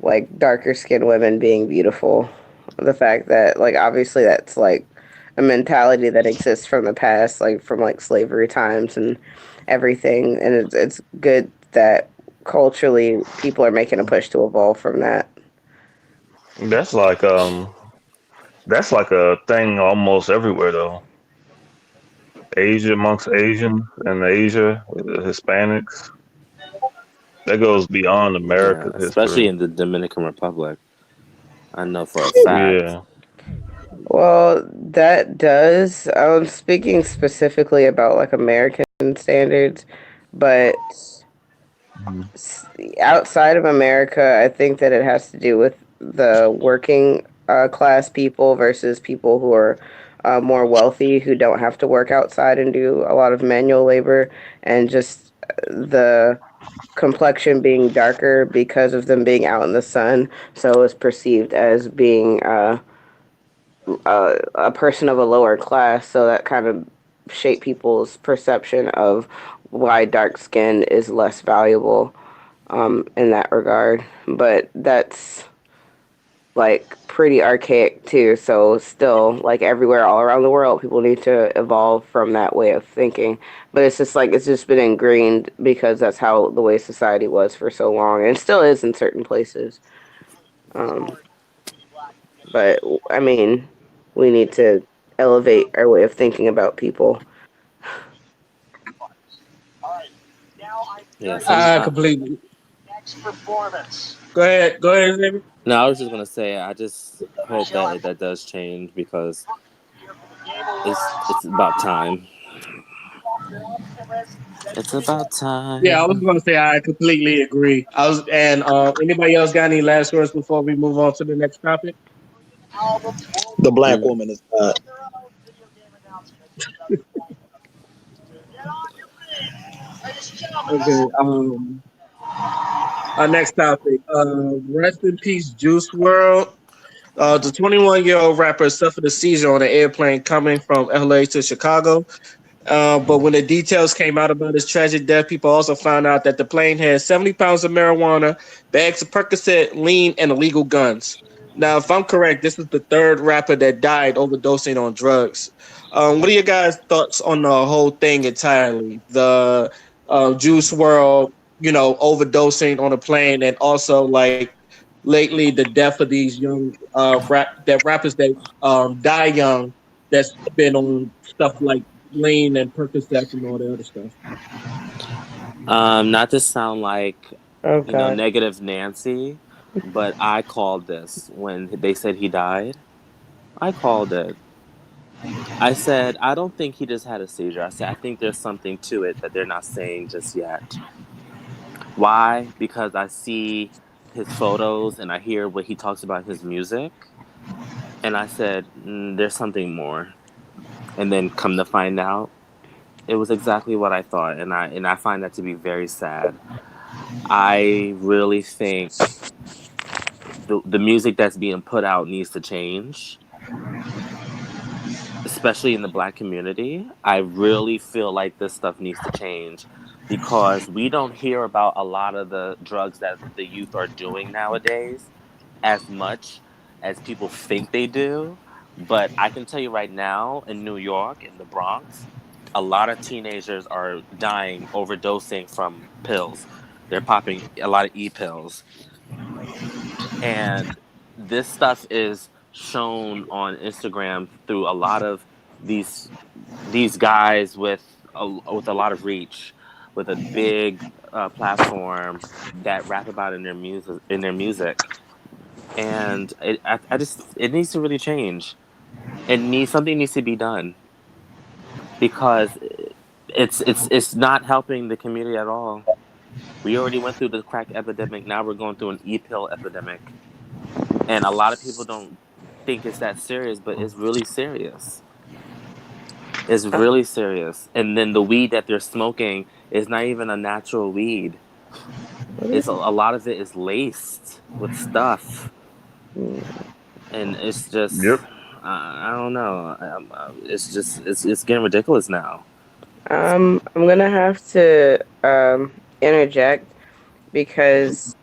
Like darker skinned women being beautiful. The fact that like obviously that's like a mentality that exists from the past, like from like slavery times and everything, and it's good that culturally people are making a push to evolve from that. that's like that's like a thing almost everywhere though. Asia amongst Asians and Asia, Hispanics. That goes beyond Yeah, America's especially history. in the Dominican Republic. I know for a fact. Yeah. Well, that does. I'm speaking specifically about like American standards, but Mhm. s- outside of America, I think that it has to do with the working class people versus people who are more wealthy who don't have to work outside and do a lot of manual labor, and just the complexion being darker because of them being out in the sun, so it's perceived as being a person of a lower class, so that kind of shape people's perception of why dark skin is less valuable in that regard. But that's like pretty archaic too. So still, like everywhere, all around the world, people need to evolve from that way of thinking. But it's just like it's just been ingrained because that's how the way society was for so long, and still is in certain places. Um, but I mean, we need to elevate our way of thinking about people. Yeah, some. I completely. Go ahead, Xavier. No, I was just gonna say, I just hope that that does change because it's about time. It's about Yeah, I was time. going to say I completely agree. I was, and anybody else got any last words before we move on to the next topic? The black Mm. woman is not. Okay. Our next topic. Rest in peace, Juice World. The 21-year-old rapper suffered a seizure on an airplane coming from LA to Chicago. But when the details came out about his tragic death, people also found out that the plane had 70 pounds of marijuana, bags of Percocet, lean, and illegal guns. Now, if I'm correct, this is the third rapper that died overdosing on drugs. What are your guys' thoughts on the whole thing entirely? The Juice World, overdosing on a plane, and also like lately the death of these young rappers that die young that's been on stuff like lean and Percocet and all the other stuff. Not to sound like Oh God. negative Nancy, but I called this when they said he died. I called it. I said I don't think he just had a seizure. I said I think there's something to it that they're not saying just yet. Why? Because I see his photos and I hear what he talks about in his music, and I said there's something more. And then come to find out, it was exactly what I thought, and I find that to be very sad. I really think the music that's being put out needs to change, especially in the black community. I really feel like this stuff needs to change because we don't hear about a lot of the drugs that the youth are doing nowadays as much as people think they do. But I can tell you right now in New York, in the Bronx, a lot of teenagers are dying overdosing from pills. They're popping a lot of e-pills, and this stuff is shown on Instagram through a lot of these these guys with a lot of reach, with a big platform that rap about in their music, and I just it needs to really change. Something needs to be done because it's not helping the community at all. We already went through the crack epidemic. Now we're going through an e-pill epidemic. And a lot of people don't think it's that serious, but it's really serious. It's really serious. And then the weed that they're smoking is not even a natural weed. What It's is it? a lot of it is laced with stuff, Hmm. and it's just Yep. I don't know. It's just it's getting ridiculous now. I'm gonna have to interject because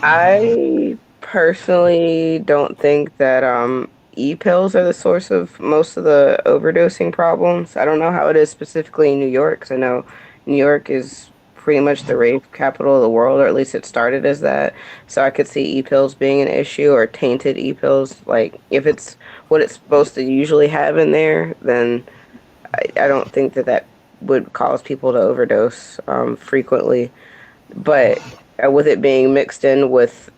I personally don't think that e-pills are the source of most of the overdosing problems. I don't know how it is specifically in New York, 'cause I know New York is pretty much the rave capital of the world, or at least it started as that. So I could see e-pills being an issue, or tainted e-pills. Like if it's what it's supposed to usually have in there, then I don't think that that would cause people to overdose frequently. But with it being mixed in with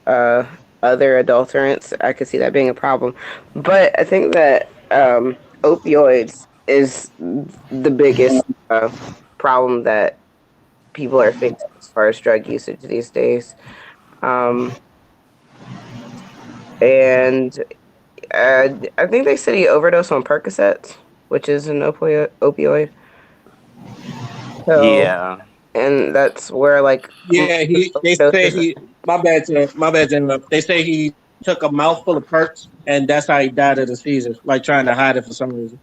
other adulterants, I could see that being a problem. But I think that opioids is the biggest problem that people are facing as far as drug usage these days. Um, and I think they said he overdosed on Percocets, which is an opioid. So, Yeah, and that's where like Yeah, most of he. the They say overdoses. he. My bad, to interrupt. They say he took a mouthful of perks, and that's how he died of the seizure, like trying to hide it for some reason.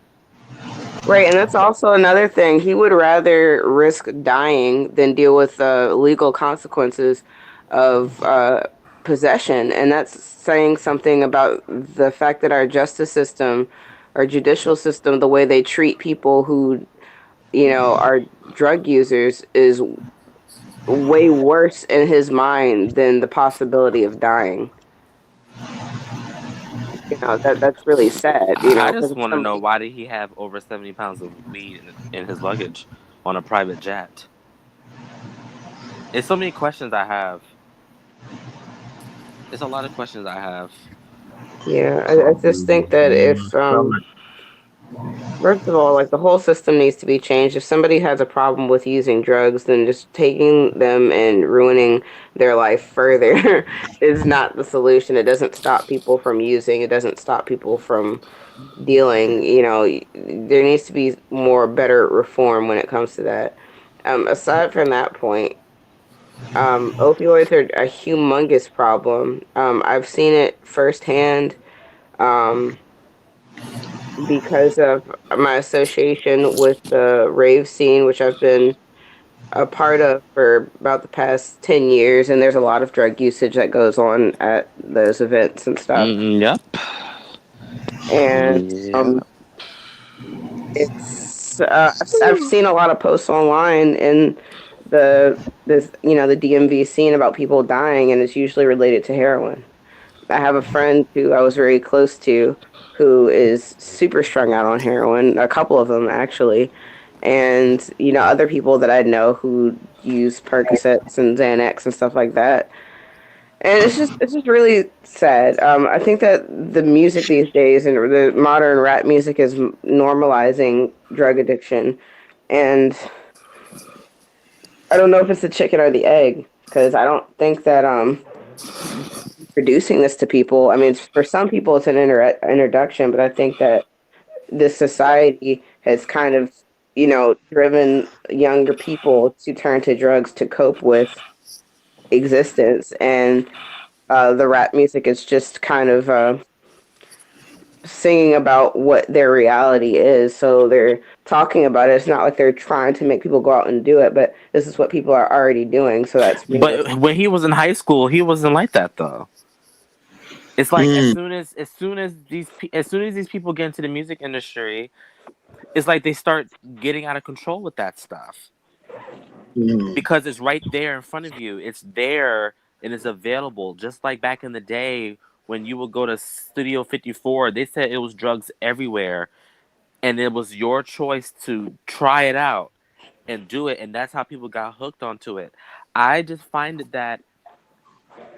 Right, and that's also another thing. He would rather risk dying than deal with the legal consequences of possession. And that's saying something about the fact that our justice system, our judicial system, the way they treat people who, are drug users is way worse in his mind than the possibility of dying. That's really sad, I because just if want to know somebody. why did he have over 70 pounds of weed in his luggage on a private jet? It's so many questions I have. It's a lot of questions I have. Yeah, I just Probably think that if stomach. first of all, like the whole system needs to be changed. If somebody has a problem with using drugs, then just taking them and ruining their life further is not the solution. It doesn't stop people from using, it doesn't stop people from dealing. There needs to be more better reform when it comes to that. Aside from that point, opioids are a humongous problem. I've seen it firsthand. Um, because of my association with the rave scene, which I've been a part of for about the past 10 years. And there's a lot of drug usage that goes on at those events and stuff. Yep. And Yeah. I've seen a lot of posts online in the DMV scene about people dying, and it's usually related to heroin. I have a friend who I was very close to who is super strung out on heroin, a couple of them actually. And, other people that I know who use Percocets and Xanax and stuff like that. And it's just really sad. I think that the music these days and the modern rap music is normalizing drug addiction. And I don't know if it's the chicken or the egg, because I don't think that producing this to people. I mean, for some people, it's an introduction, but I think that this society has kind of, driven younger people to turn to drugs to cope with existence. And the rap music is just kind of singing about what their reality is. So they're talking about it. It's not like they're trying to make people go out and do it, but this is what people are already doing. So that's But when he was in high school, he wasn't like that though. It's like Hmm. as soon as these people get into the music industry, it's like they start getting out of control with that stuff Hmm. because it's right there in front of you. It's there and it's available. Just like back in the day when you would go to Studio 54, they said it was drugs everywhere, and it was your choice to try it out and do it, and that's how people got hooked onto it. I just find it that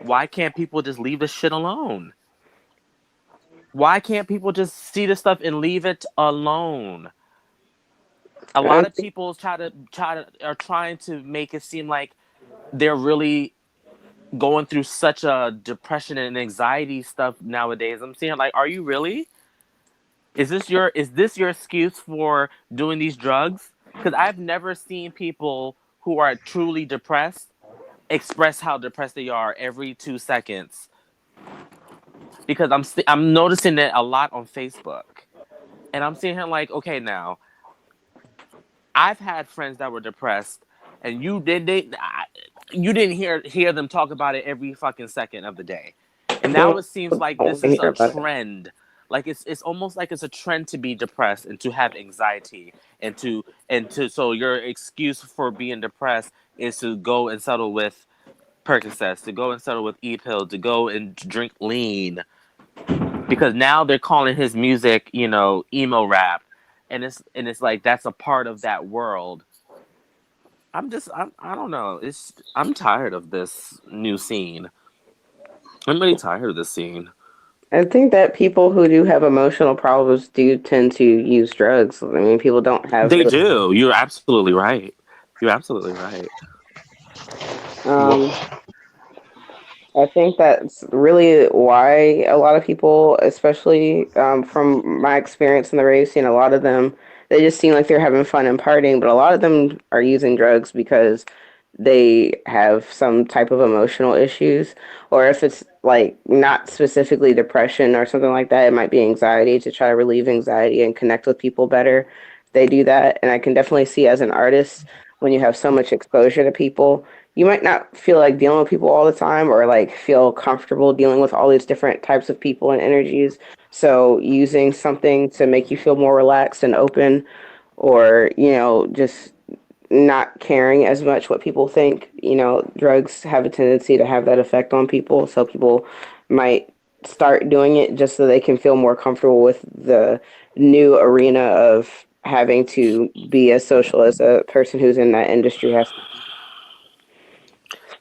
why can't people just leave this shit alone? Why can't people just see this stuff and leave it alone? A lot I of people are trying to make it seem like they're really going through such a depression and anxiety stuff nowadays. I'm saying like, are you really? Is this your excuse for doing these drugs? Because I've never seen people who are truly depressed express how depressed they are every 2 seconds. Because I'm noticing it a lot on Facebook, and I'm seeing here like, okay, now I've had friends that were depressed, and you didn't hear them talk about it every fucking second of the day, and now don't it seems like want this to is hear a about it. trend. Like it's almost like it's a trend to be depressed and to have anxiety and to so your excuse for being depressed is to go and settle with Percocets, to go and settle with E pill, to go and drink lean, because now they're calling his music, emo rap, and it's like that's a part of that world. I don't know. I'm tired of this new scene. I'm really tired of this scene. I think that people who do have emotional problems do tend to use drugs. I mean, people don't have They the. do. You're absolutely right. You're absolutely right. Well, Um, I think that's really why a lot of people, especially from my experience in the rave scene, a lot of them, they just seem like they're having fun and partying, but a lot of them are using drugs because they have some type of emotional issues, or if it's like not specifically depression or something like that, it might be anxiety to try to relieve anxiety and connect with people better. they do that. And I can definitely see as an artist, when you have so much exposure to people, you might not feel like dealing with people all the time or like feel comfortable dealing with all these different types of people and energies. So using something to make you feel more relaxed and open, or, just not caring as much what people think. Drugs have a tendency to have that effect on people. So people might start doing it just so they can feel more comfortable with the new arena of having to be as social as a person who's in that industry has to be.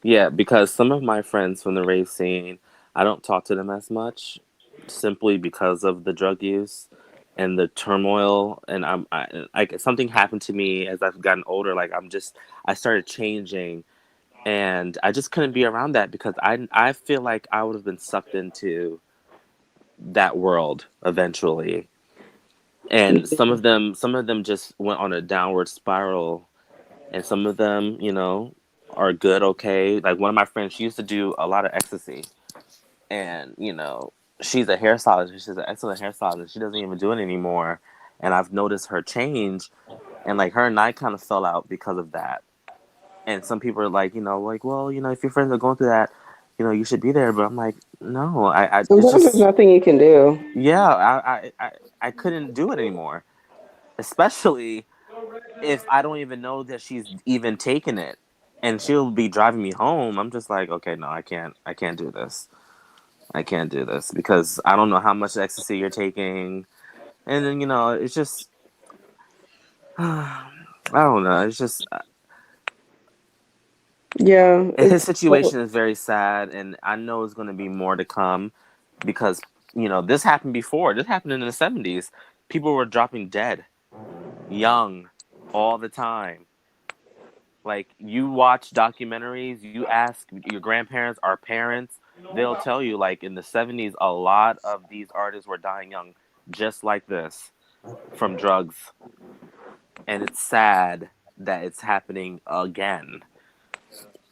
Yeah, because some of my friends from the rave scene, I don't talk to them as much simply because of the drug use and the turmoil. And something happened to me as I've gotten older. Like I started changing, and I just couldn't be around that because I feel like I would have been sucked into that world eventually. And some of them just went on a downward spiral, and some of them, are good, okay. Like one of my friends, she used to do a lot of ecstasy, and she's a hairstylist. She's an excellent hairstylist. She doesn't even do it anymore, and I've noticed her change. And like her and I kind of fell out because of that. And some people are like, like, well, if your friends are going through that, you should be there. But I'm like, no, it's Sometimes there's just, nothing you can do. yeah, I couldn't do it anymore, especially if I don't even know that she's even taken it, and she'll be driving me home. I'm just like, okay, no, I can't do this. I can't do this because I don't know how much ecstasy you're taking, and then it's just, I don't know. It's just Yeah, his situation is very sad, and I know it's going to be more to come because this happened before. This happened in the '70s. People were dropping dead, young, all the time. Like you watch documentaries, you ask your grandparents, our parents, they'll tell you like in the '70s, a lot of these artists were dying young, just like this, from drugs, and it's sad that it's happening again.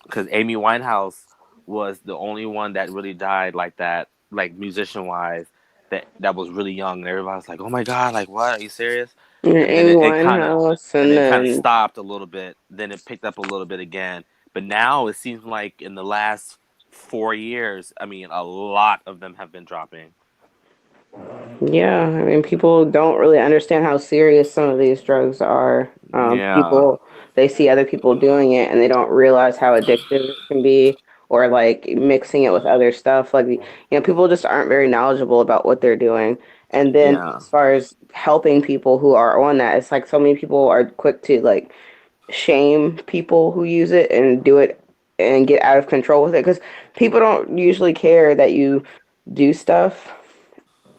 Because Amy Winehouse was the only one that really died like that, like musician wise, that was really young. And everybody was like, "Oh my god, like what? Are you serious?" And then Amy it kind of Winehouse, and and it kind of then stopped a little bit. Then it picked up a little bit again. But now it seems like in the last 4 years, I mean, a lot of them have been dropping. yeah, I mean, people don't really understand how serious some of these drugs are. Yeah, People, they see other people doing it and they don't realize how addictive it can be, or like mixing it with other stuff. Like, people just aren't very knowledgeable about what they're doing. And then yeah, as far as helping people who are on that, it's like so many people are quick to like shame people who use it and do it and get out of control with it, because people don't usually care that you do stuff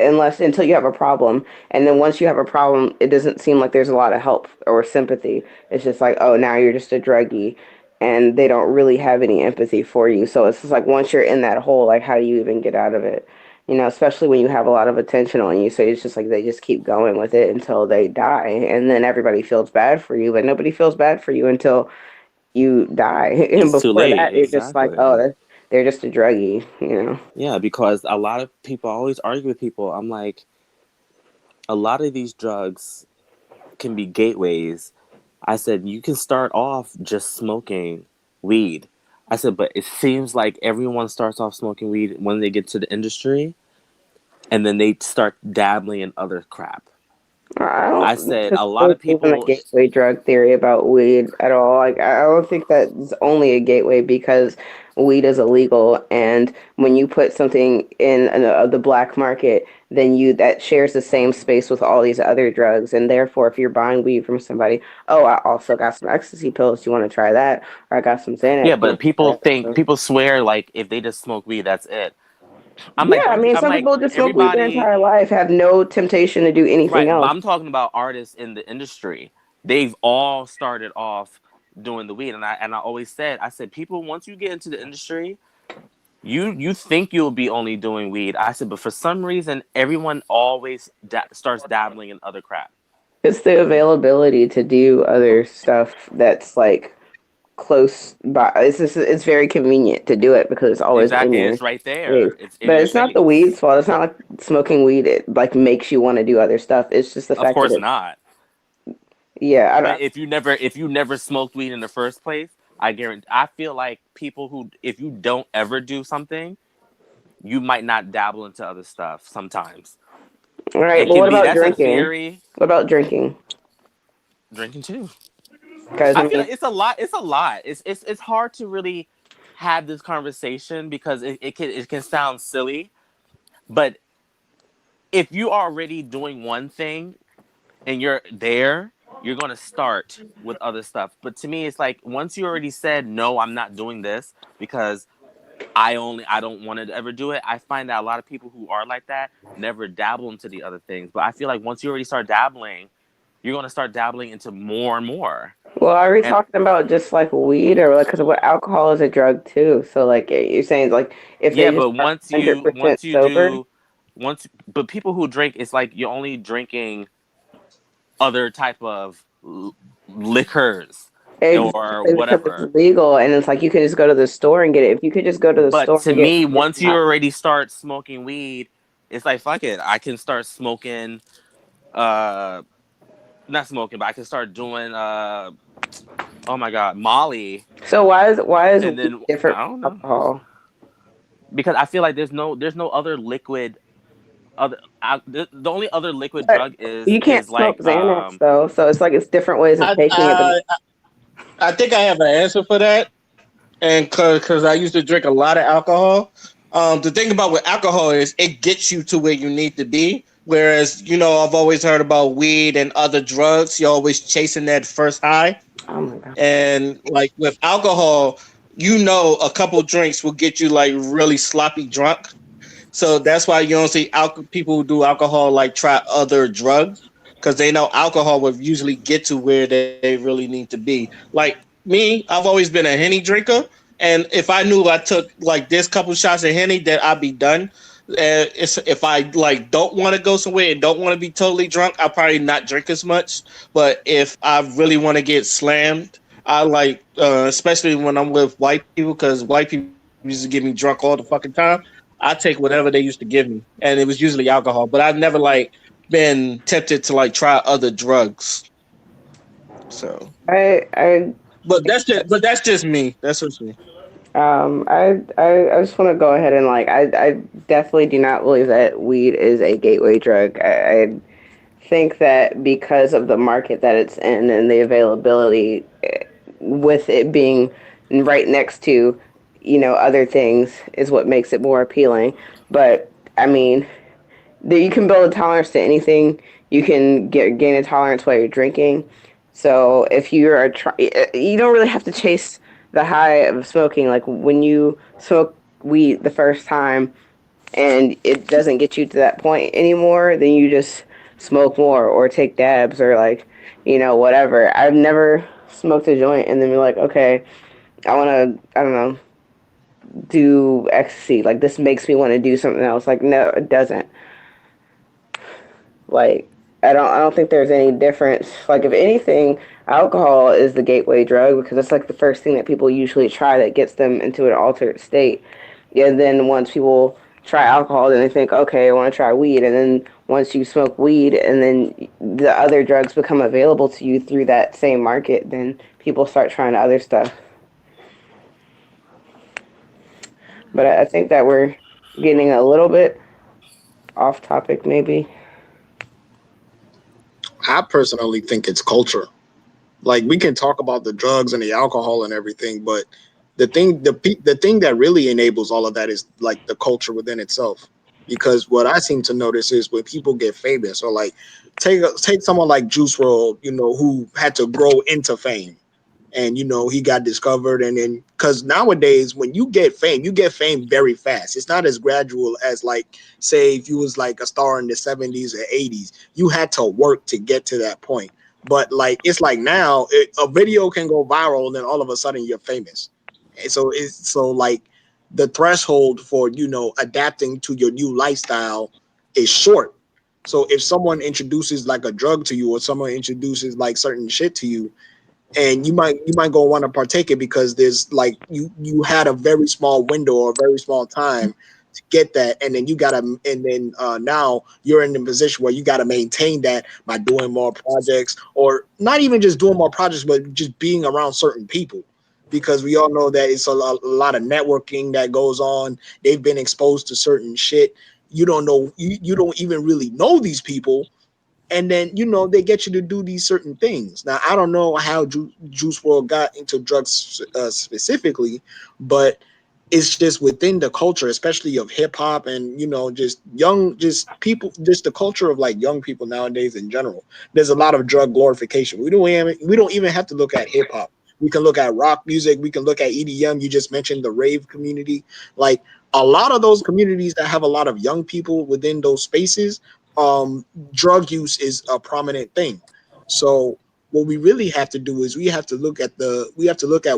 unless until you have a problem. And then once you have a problem, it doesn't seem like there's a lot of help or sympathy. It's just like, oh, now you're just a druggie, and they don't really have any empathy for you. So it's just like once you're in that hole, like how do you even get out of it? Especially when you have a lot of attention on you. So it's just like they just keep going with it until they die, and then everybody feels bad for you, but nobody feels bad for you until you die. And it's too before late. that, you're just like, oh, Exactly. they're just a druggie. Yeah, because a lot of people I always argue with people. I'm like, a lot of these drugs can be gateways. I said, you can start off just smoking weed. I said, but it seems like everyone starts off smoking weed when they get to the industry, and then they start dabbling in other crap. I I don't said, a lot necessarily of believe in the people, gateway drug theory about weed at all. Like, I don't think that it's only a gateway because weed is illegal, and when you put something in the black market, then you that shares the same space with all these other drugs, and therefore, if you're buying weed from somebody, oh, I also got some ecstasy pills. Do you want to try that? Or I got some yeah, Xanax. You but want to try people that? think, So, people swear like if they just smoke weed, that's it. I'm yeah, like, I don't you, mean, I'm some like, people just smoke weed their everybody, entire life, have no temptation to do anything right, but else. I'm talking about artists in the industry. They've all started off doing the weed, and I always said, I said, people, once you get into the industry, you think you'll be only doing weed. I said, but for some reason, everyone always starts dabbling in other crap. It's the availability to do other stuff that's like close by. It's very convenient to do it because it's always in Exactly, and your it's right there. face. It's in But your it's not the weed's face. fault. It's not like smoking weed it like makes you want to do other stuff. It's just the Of fact that course it's not. Yeah, But if you never smoked weed in the first place, I guarantee. I feel like people who, if you don't ever do something, you might not dabble into other stuff. Sometimes all right. it But can what be. about That's a drinking? theory. What about drinking? Drinking too. Because I I feel mean, like it's a lot. It's a lot. It's hard to really have this conversation because it can sound silly, but if you are already doing one thing and you're there, you're gonna start with other stuff. But to me, it's like once you already said no, I'm not doing this because I don't want to ever do it. I find that a lot of people who are like that never dabble into the other things. But I feel like once you already start dabbling, you're gonna start dabbling into more and more. well, are we And talking about just like weed or like because what alcohol is a drug too? So like you're saying like if yeah, they just but are 100% once you sober, do once but people who drink, it's like you're only drinking other type of liquors or exactly because it's whatever. legal and it's like you can just go to the store and get it. If you could just go to the But store to and get me, weed, once you already start smoking weed, it's like fuck it. I can start smoking uh not smoking, but I can start doing oh my god, Molly, so why is and weed then different I from don't know. alcohol? Because I feel like there's no other liquid other the only other liquid But drug is you can't smoke like Xanax though, so it's like it's different ways of I taking it. I I think I have an answer for that, and because I used to drink a lot of alcohol. The thing about with alcohol is it gets you to where you need to be. Whereas I've always heard about weed and other drugs. You're always chasing that first high, Oh my god. and like with alcohol, a couple drinks will get you like really sloppy drunk. So that's why you don't see people who do alcohol like try other drugs because they know alcohol will usually get to where they really need to be. Like me, I've always been a Henny drinker, and if I knew I took like this couple shots of Henny, that I'd be done. If I like don't want to go somewhere and don't want to be totally drunk, I'll probably not drink as much. But if I really want to get slammed, I like, especially when I'm with white people, because white people used to get me drunk all the fucking time. I take whatever they used to give me, and it was usually alcohol. But I've never like been tempted to like try other drugs. So, I but that's just me. That's just me. I just want to go ahead and like I definitely do not believe that weed is a gateway drug. I think that because of the market that it's in and the availability, with it being right next to, other things is what makes it more appealing. But I mean, you can build a tolerance to anything. You can gain a tolerance while you're drinking. So if you don't really have to chase the high of smoking. Like when you smoke weed the first time and it doesn't get you to that point anymore, then you just smoke more or take dabs or like, whatever. I've never smoked a joint and then be like, okay, I want to, I don't know, do ecstasy. Like this makes me want to do something else. Like no, it doesn't. Like I don't think there's any difference. Like if anything, alcohol is the gateway drug because it's like the first thing that people usually try that gets them into an altered state. And then once people try alcohol, then they think, okay, I want to try weed. And then once you smoke weed, and then the other drugs become available to you through that same market, then people start trying other stuff. But I think that we're getting a little bit off topic, maybe. I personally think it's culture. Like we can talk about the drugs and the alcohol and everything, but the thing that really enables all of that is like the culture within itself. Because what I seem to notice is when people get famous, or like take someone like Juice World, who had to grow into fame, and he got discovered, and then because nowadays when you get fame very fast. It's not as gradual as, like, say if you was like a star in the 70s or 80s. You had to work to get to that point. But like it's like now a video can go viral and then all of a sudden you're famous. And so like the threshold for adapting to your new lifestyle is short. So if someone introduces like a drug to you, or someone introduces like certain shit to you, and you might go want to partake it because there's like you had a very small window or a very small time to get that, and then you gotta, and then now you're in the position where you gotta maintain that by doing more projects, or not even just doing more projects, but just being around certain people. Because we all know that it's a lot of networking that goes on. They've been exposed to certain shit. You don't know, you don't even really know these people, and then they get you to do these certain things. Now I don't know how Juice World got into drugs specifically, but it's just within the culture, especially of hip hop, and just young, just people, just the culture of like young people nowadays in general. There's a lot of drug glorification. We don't even have to look at hip hop. We can look at rock music. We can look at EDM. You just mentioned the rave community. Like a lot of those communities that have a lot of young people within those spaces, drug use is a prominent thing. So what we really have to do is we have to look at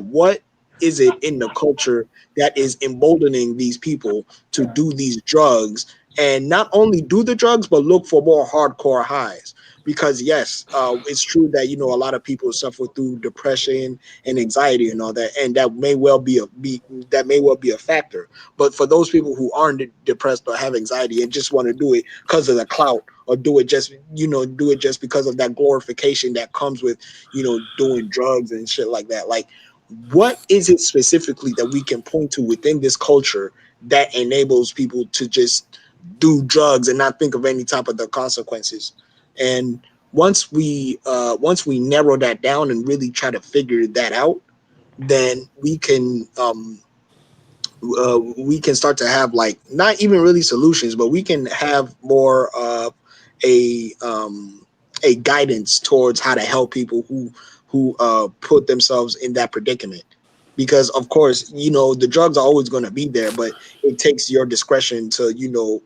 what is it in the culture that is emboldening these people to do these drugs, and not only do the drugs but look for more hardcore highs. Because yes, it's true that a lot of people suffer through depression and anxiety and all that, and that may well be a factor. But for those people who aren't depressed or have anxiety and just want to do it because of the clout, or do it just because of that glorification that comes with doing drugs and shit like that. Like, what is it specifically that we can point to within this culture that enables people to just do drugs and not think of any type of the consequences? And once we narrow that down and really try to figure that out, then we can start to have, like, not even really solutions, but we can have more a a guidance towards how to help people who put themselves in that predicament. Because of course, the drugs are always going to be there, but it takes your discretion to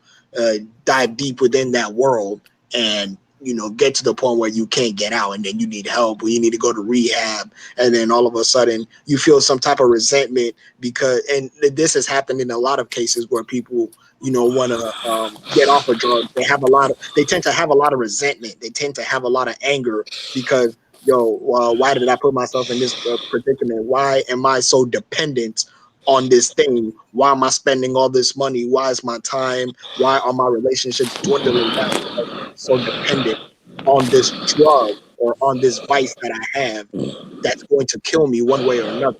dive deep within that world, and get to the point where you can't get out, and then you need help, or you need to go to rehab, and then all of a sudden you feel some type of resentment. Because, and this has happened in a lot of cases where people want to get off of drugs. They tend to have a lot of resentment. They tend to have a lot of anger because, why did I put myself in this predicament? Why am I so dependent on this thing? Why am I spending all this money? Why is my time? Why are my relationships dwindling down? Because I'm so dependent on this drug or on this vice that I have that's going to kill me one way or another.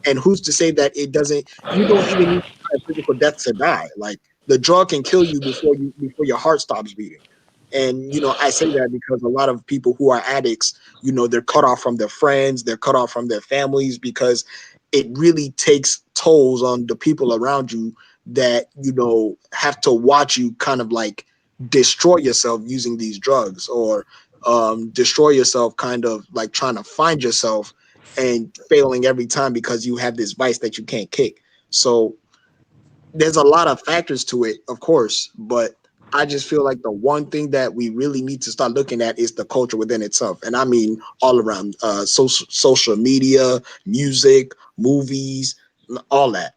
And who's to say that it doesn't? You don't even need to die a physical death to die. Like, the drug can kill you before your heart stops beating. And I say that because a lot of people who are addicts, they're cut off from their friends, they're cut off from their families, because it really takes tolls on the people around you that have to watch you kind of like destroy yourself using these drugs, or destroy yourself, kind of like trying to find yourself and failing every time because you have this vice that you can't kick. So there's a lot of factors to it, of course, but I just feel like the one thing that we really need to start looking at is the culture within itself, and I mean all around, social media, music, movies, all that.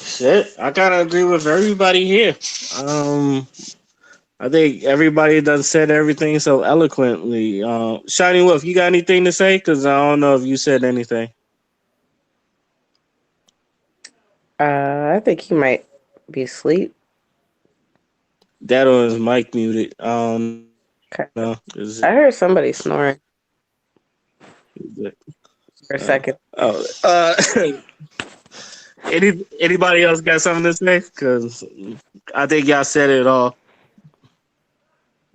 Shit, I kind of agree with everybody here. Um, I think everybody done said everything so eloquently. Shiny Wolf, you got anything to say? Because I don't know if you said anything. I think he might be asleep. That or his mic muted. I don't know. Okay. Is I heard somebody snoring it? for a second. Anybody else got something to say? Because I think y'all said it all.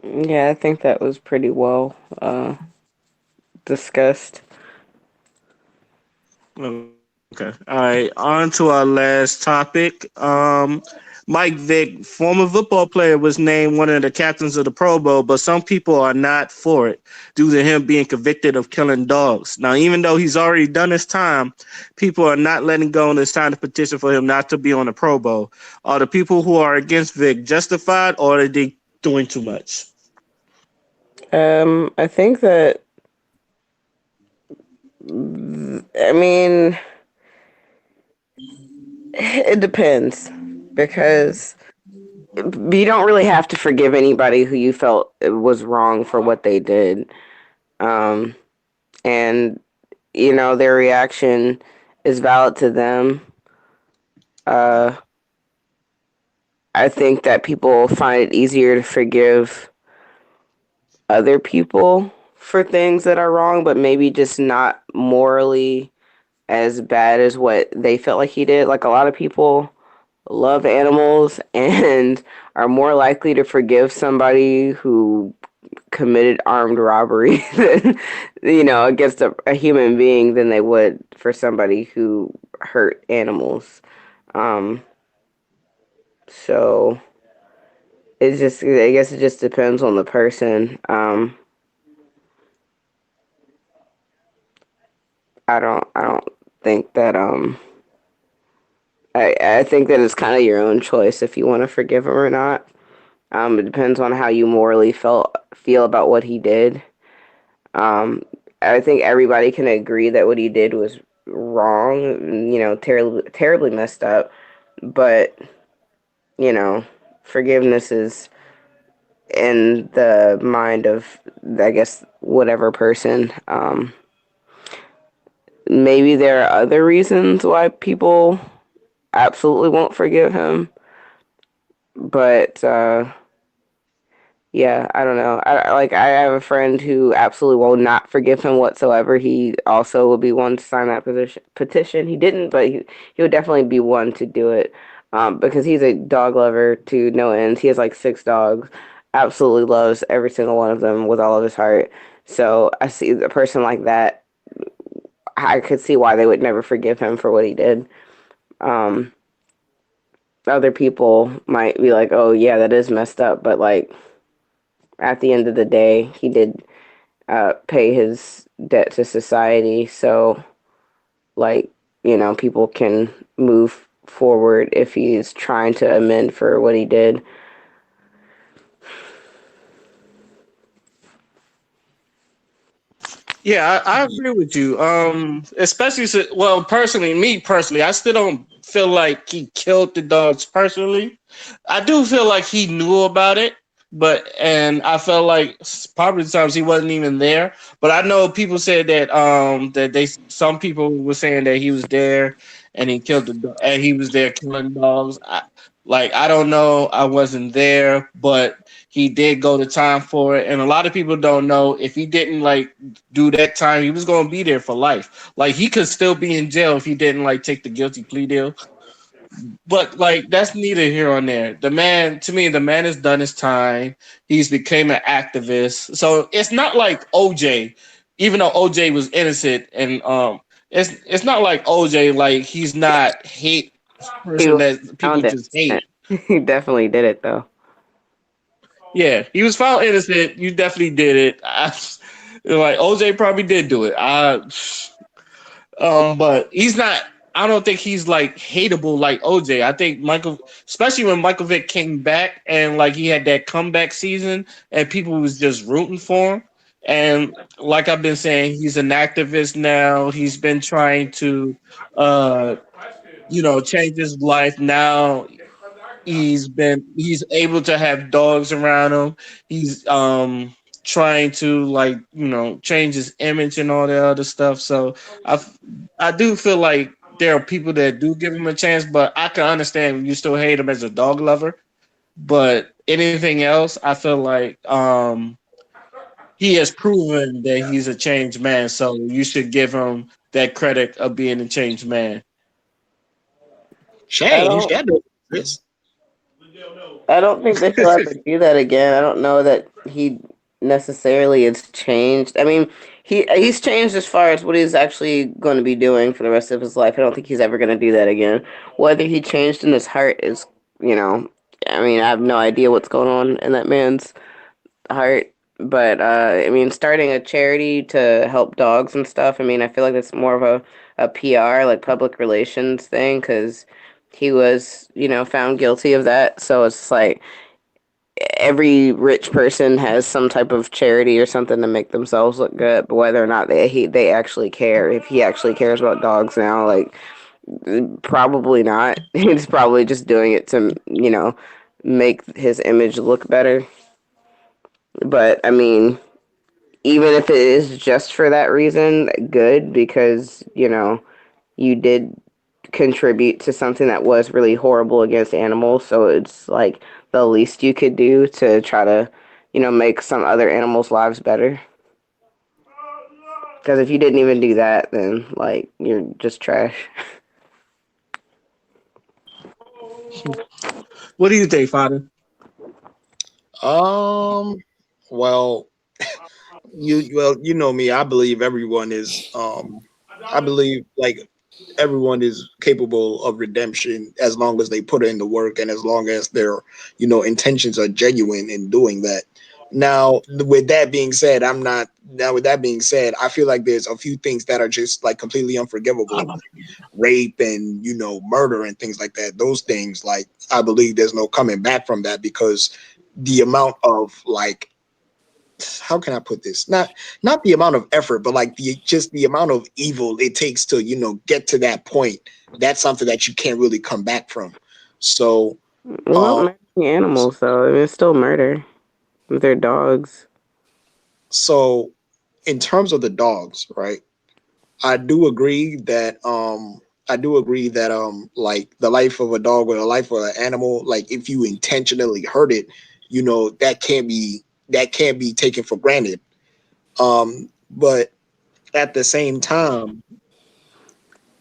Yeah, I think that was pretty well discussed. Okay. All right. On to our last topic. Mike Vick, former football player, was named one of the captains of the Pro Bowl, but some people are not for it due to him being convicted of killing dogs. Now, even though he's already done his time, people are not letting go, and it's time to petition for him not to be on the Pro Bowl. Are the people who are against Vick justified, or are they doing too much? I think that, I mean, it depends, because you don't really have to forgive anybody who you felt was wrong for what they did. um, and their reaction is valid to them. Uh, I think that people find it easier to forgive other people for things that are wrong, but maybe just not morally as bad as what they felt like he did. Like a lot of people love animals and are more likely to forgive somebody who committed armed robbery than, against a human being than they would for somebody who hurt animals. Um, so I guess it just depends on the person. I don't think that, I think that it's kind of your own choice if you want to forgive him or not. It depends on how you morally feel about what he did. Um, I think everybody can agree that what he did was wrong, terribly messed up. But, you know, forgiveness is in the mind of, I guess, whatever person. Maybe there are other reasons why people absolutely won't forgive him. But, yeah, I don't know. I have a friend who absolutely will not forgive him whatsoever. He also will be one to sign that petition. He didn't, but he would definitely be one to do it. Because he's a dog lover to no ends. He has like 6 dogs. Absolutely loves every single one of them with all of his heart. So I see a person like that. I could see why they would never forgive him for what he did. Um, Other people might be like, "Oh yeah, that is messed up," but like at the end of the day, he did pay his debt to society. So, like, people can move forward if he's trying to amend for what he did. Yeah, I agree with you. Especially well, me personally, I still don't feel like he killed the dogs. Personally, I do feel like he knew about it, and I felt like probably times he wasn't even there. But I know people said that some people were saying that he was there and and he was there killing dogs. I don't know, I wasn't there, but he did go to time for it, and a lot of people don't know if he didn't do that time, he was gonna be there for life. Like he could still be in jail if he didn't take the guilty plea deal. But that's neither here or there. To me, the man has done his time. He's became an activist. So it's not like OJ, even though OJ was innocent, and it's not like OJ he's not hate He person was that people found just innocent. hate. He definitely did it, though. Yeah, he was found innocent. You definitely did it. OJ probably did do it. But he's not. I don't think he's hateable like OJ. I think Michael, especially when Michael Vick came back and he had that comeback season, and people was just rooting for him. And like I've been saying, he's an activist now. He's been trying to, uh, change his life. Now he's able to have dogs around him. He's trying to change his image and all that other stuff. So I I do feel like there are people that do give him a chance, but I can understand you still hate him as a dog lover. But anything else, I feel like he has proven that he's a changed man. So you should give him that credit of being a changed man. I Change don't. that doesn't exist. I don't think that he'll ever do that again. I don't know that he necessarily has changed. I mean, he's changed as far as what he's actually going to be doing for the rest of his life. I don't think he's ever going to do that again. Whether he changed in his heart is, you know, I mean, I have no idea what's going on in that man's heart. But I mean, starting a charity to help dogs and stuff. I mean, I feel like it's more of a PR, like public relations thing, because he was, found guilty of that. So it's like every rich person has some type of charity or something to make themselves look good, but whether or not they actually care, if he actually cares about dogs now, like probably not. He's probably just doing it to make his image look better. But I mean, even if it is just for that reason, good, because you did contribute to something that was really horrible against animals. So it's like the least you could do to try to, make some other animals' lives better. Because if you didn't even do that, then like you're just trash. What do you think, Father? Um, well, you know me. I believe everyone is. I believe like everyone is capable of redemption as long as they put in the work and as long as their intentions are genuine in doing that. Now, with that being said, I'm not. Now, with that being said, I feel like there's a few things that are just like completely unforgivable, rape and murder and things like that. Those things, like I believe, there's no coming back from that because the amount of like how can I put this? Not the amount of effort, but like the amount of evil it takes to get to that point. That's something that you can't really come back from. So, What about um, murdering animals, though? I mean, it's still murder. They're dogs. so in terms of the dogs, right? I do agree that like the life of a dog or the life of an animal, like if you intentionally hurt it, that can't be taken for granted. But at the same time,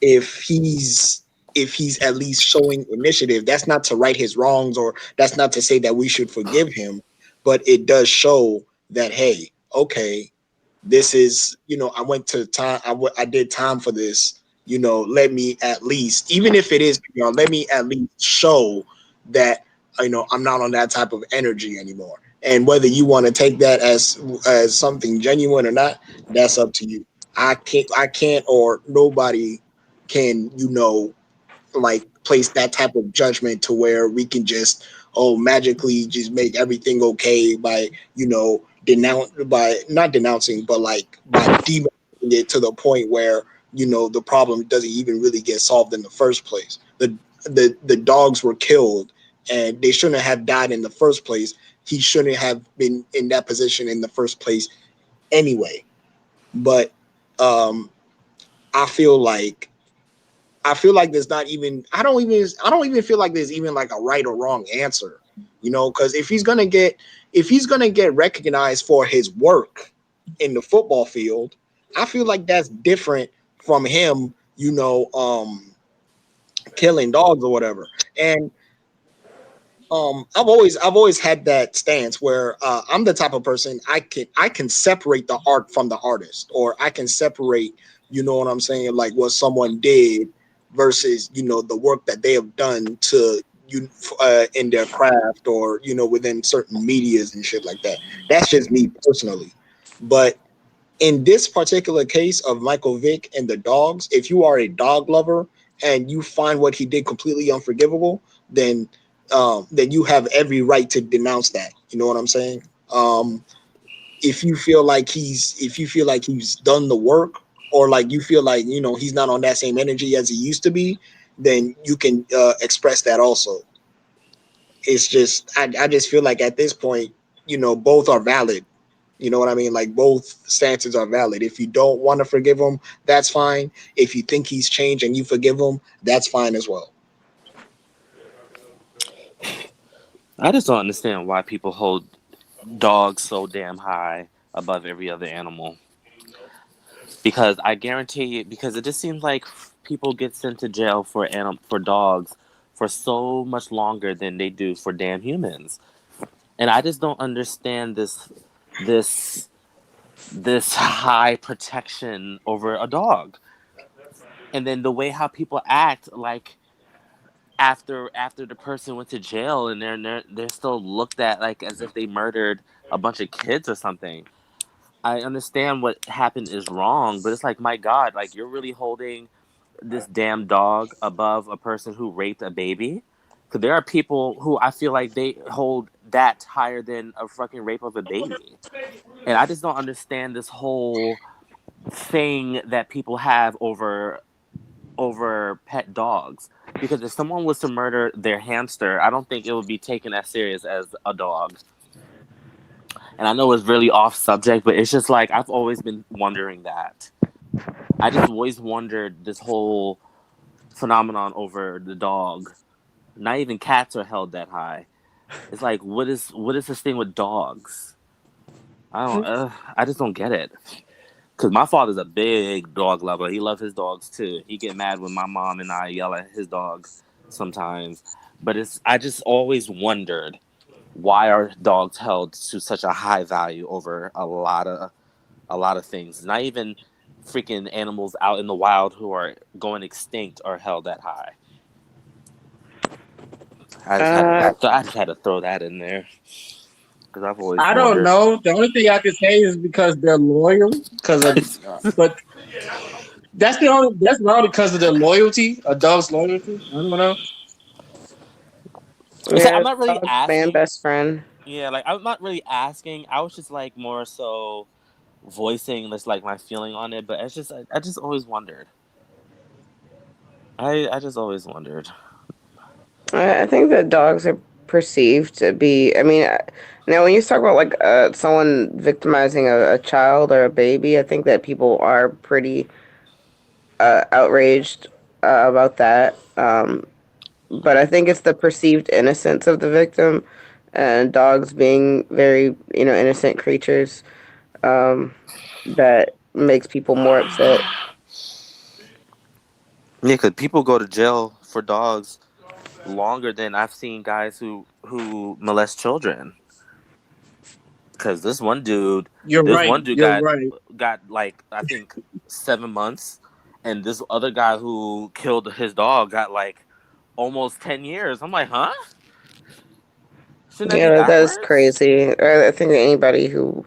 if he's at least showing initiative, that's not to right his wrongs or that's not to say that we should forgive him, but it does show that hey, okay, this is I went to time, I did time for this. Let me at least, even if it is, let me at least show that I'm not on that type of energy anymore. And whether you want to take that as something genuine or not, that's up to you. I can't or nobody can like place that type of judgment to where we can just magically just make everything okay by denounce by not denouncing but like by demonizing it to the point where the problem doesn't even really get solved in the first place. The dogs were killed and they shouldn't have died in the first place. He shouldn't have been in that position in the first place anyway. But um I feel like I feel like there's not even I don't even feel like there's even like a right or wrong answer. Because if he's gonna get recognized for his work in the football field, I feel like that's different from him, killing dogs or whatever. And I've always had that stance where I'm the type of person I can separate the art from the artist, or I can separate, what I'm saying, like what someone did versus the work that they have done to in their craft or within certain medias and shit like that. That's just me personally, but in this particular case of Michael Vick and the dogs, if you are a dog lover and you find what he did completely unforgivable, then you have every right to denounce that. You know what I'm saying? If you feel like he's done the work, or like you feel like he's not on that same energy as he used to be, then you can express that also. It's just I just feel like at this point, both are valid. You know what I mean? Like both stances are valid. If you don't want to forgive him, that's fine. If you think he's changed and you forgive him, that's fine as well. I just don't understand why people hold dogs so damn high above every other animal. Because I guarantee you, because it just seems like people get sent to jail for dogs for so much longer than they do for damn humans. And I just don't understand this this high protection over a dog. And then the way how people act, like after the person went to jail and they're still looked at like as if they murdered a bunch of kids or something. I understand what happened is wrong, but it's like, my God, like you're really holding this damn dog above a person who raped a baby. Because there are people who I feel like they hold that higher than a fucking rape of a baby. And I just don't understand this whole thing that people have over pet dogs. Because if someone was to murder their hamster, I don't think it would be taken as serious as a dog. And I know it's really off subject, but it's just like I've always been wondering that. I just always wondered this whole phenomenon over the dog. Not even cats are held that high. It's like what is this thing with dogs? I just don't get it. Cause my father's a big dog lover. He loves his dogs too. He get mad when my mom and I yell at his dog sometimes. But it's I just always wondered why are dogs held to such a high value over a lot of things. Not even freaking animals out in the wild who are going extinct are held that high. Uh, I just had to throw that in there because I've always I don't wondered. know. The only thing I can say is because they're loyal. But that's not because of their loyalty, a dog's loyalty. I don't know. I'm yeah, not really dog's fan asking. best friend. Yeah, like I'm not really asking. I was just like more so voicing this like my feeling on it. But it's just I just always wondered. I just always wondered. I think that dogs are perceived to be. I mean, now when you talk about like someone victimizing a child or a baby, I think that people are pretty outraged about that. But I think it's the perceived innocence of the victim, and dogs being very innocent creatures um, that makes people more upset. Yeah, because people go to jail for dogs longer than I've seen guys who molest children. Because You're this right. one dude You're got right. like I think 7 months, and this other guy who killed his dog got like almost 10 years. I'm like, huh? Shouldn't that be Yeah, that is backwards? crazy. I think anybody who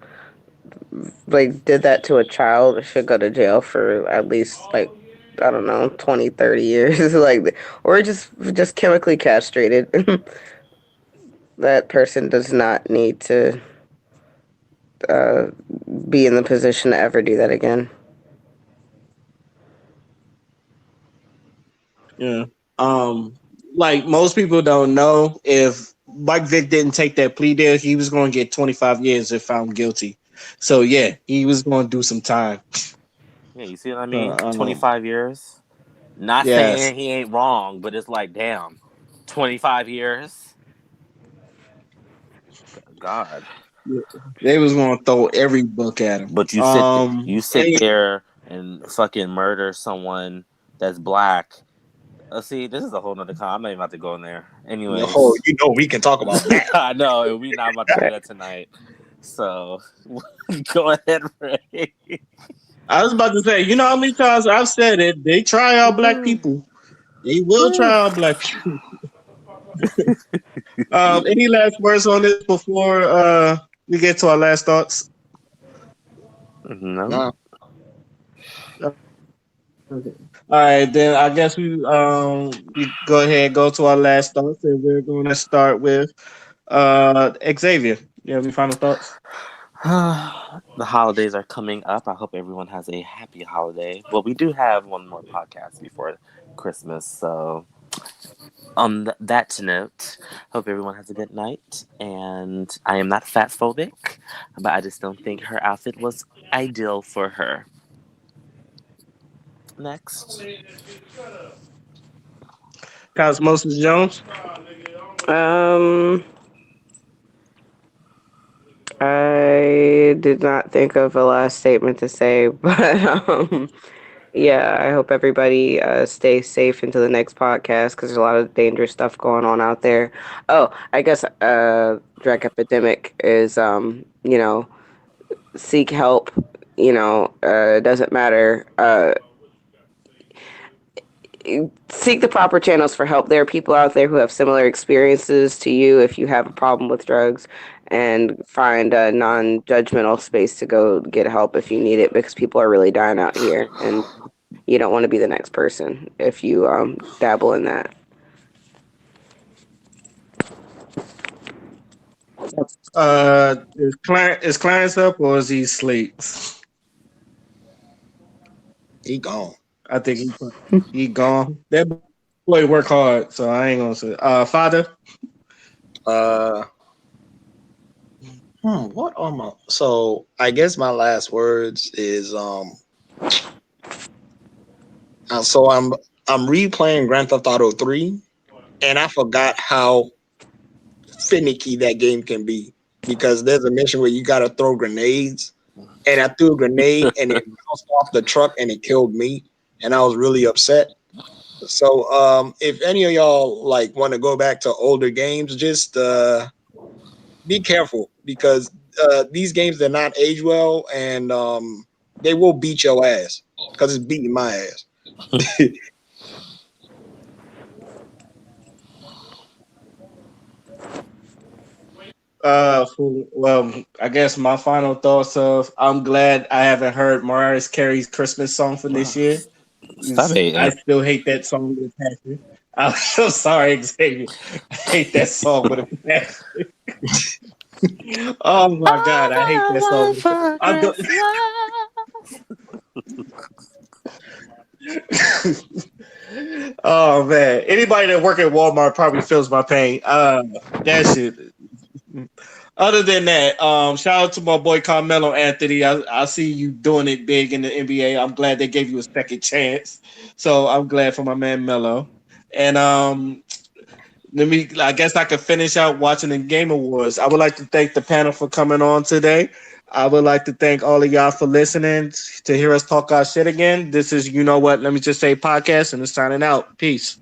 like did that to a child should go to jail for at least like I don't know 20, 30 years like or just chemically castrated. That person does not need to uh, be in the position to ever do that again. Yeah. Um, like most people don't know, if Mike Vick didn't take that plea deal, he was going to get 25 years if found guilty. So yeah, he was going to do some time. Yeah, you see what I So, mean? 25 years. Not yes, saying he ain't wrong, but it's like, damn, 25 years. God. they was going to throw every book at him. But you sit Any, there and fucking murder someone that's black. See, this is a whole nother con. I'm not even about to go in there. No, Anyways, we can talk about that. I know and we not about to do that tonight. So go ahead, Ray. I was about to say, you know how many times I've said it? They try out black people. They will try out black people. Any last words on this before we get to our last thoughts? No. Nah, Okay. All right, then I guess we go ahead and go to our last thoughts, and we're going to start with Xavier. You have any final thoughts? The holidays are coming up. I hope everyone has a happy holiday. Well, we do have one more podcast before Christmas, so on that note, hope everyone has a good night. And I am not fat phobic, but I just don't think her outfit was ideal for her. Next. Cosmosis Jones. Um, I did not think of a last statement to say, but yeah, I hope everybody stays safe into the next podcast because there's a lot of dangerous stuff going on out there. Oh, I guess drug epidemic is seek help. It doesn't matter. Seek the proper channels for help. There are people out there who have similar experiences to you if you have a problem with drugs, and find a non judgmental space to go get help if you need it because people are really dying out here and you don't want to be the next person if you dabble in that. Is Clarence up or is he asleep? he gone. I think he gone. That boy work hard, so I ain't gonna say. Father. Uh, What are my so I guess my last words is so I'm replaying Grand Theft Auto 3 and I forgot how finicky that game can be because there's a mission where you gotta throw grenades and I threw a grenade and it bounced off the truck and it killed me and I was really upset. So if any of y'all like want to go back to older games, just be careful because these games they're not age well and they will beat your ass because it's beating my ass. Well, I guess my final thoughts of I'm glad I haven't heard Mariah Carey's Christmas song from this year. Stop I hating. still hate that song with a passion. I'm so sorry, Xavier. I hate that song with a passion. Oh my god, All I hate I that song. want for I'm go- Christmas. oh man, anybody that work at Walmart probably feels my pain. That shit. Other than that, shout out to my boy Carmelo Anthony. I see you doing it big in the NBA. I'm glad they gave you a second chance. So I'm glad for my man Melo. And let me. I guess I could finish out watching the Game Awards. I would like to thank the panel for coming on today. I would like to thank all of y'all for listening to hear us talk our shit again. This is You Know What. Let me just say podcast and it's signing out. Peace.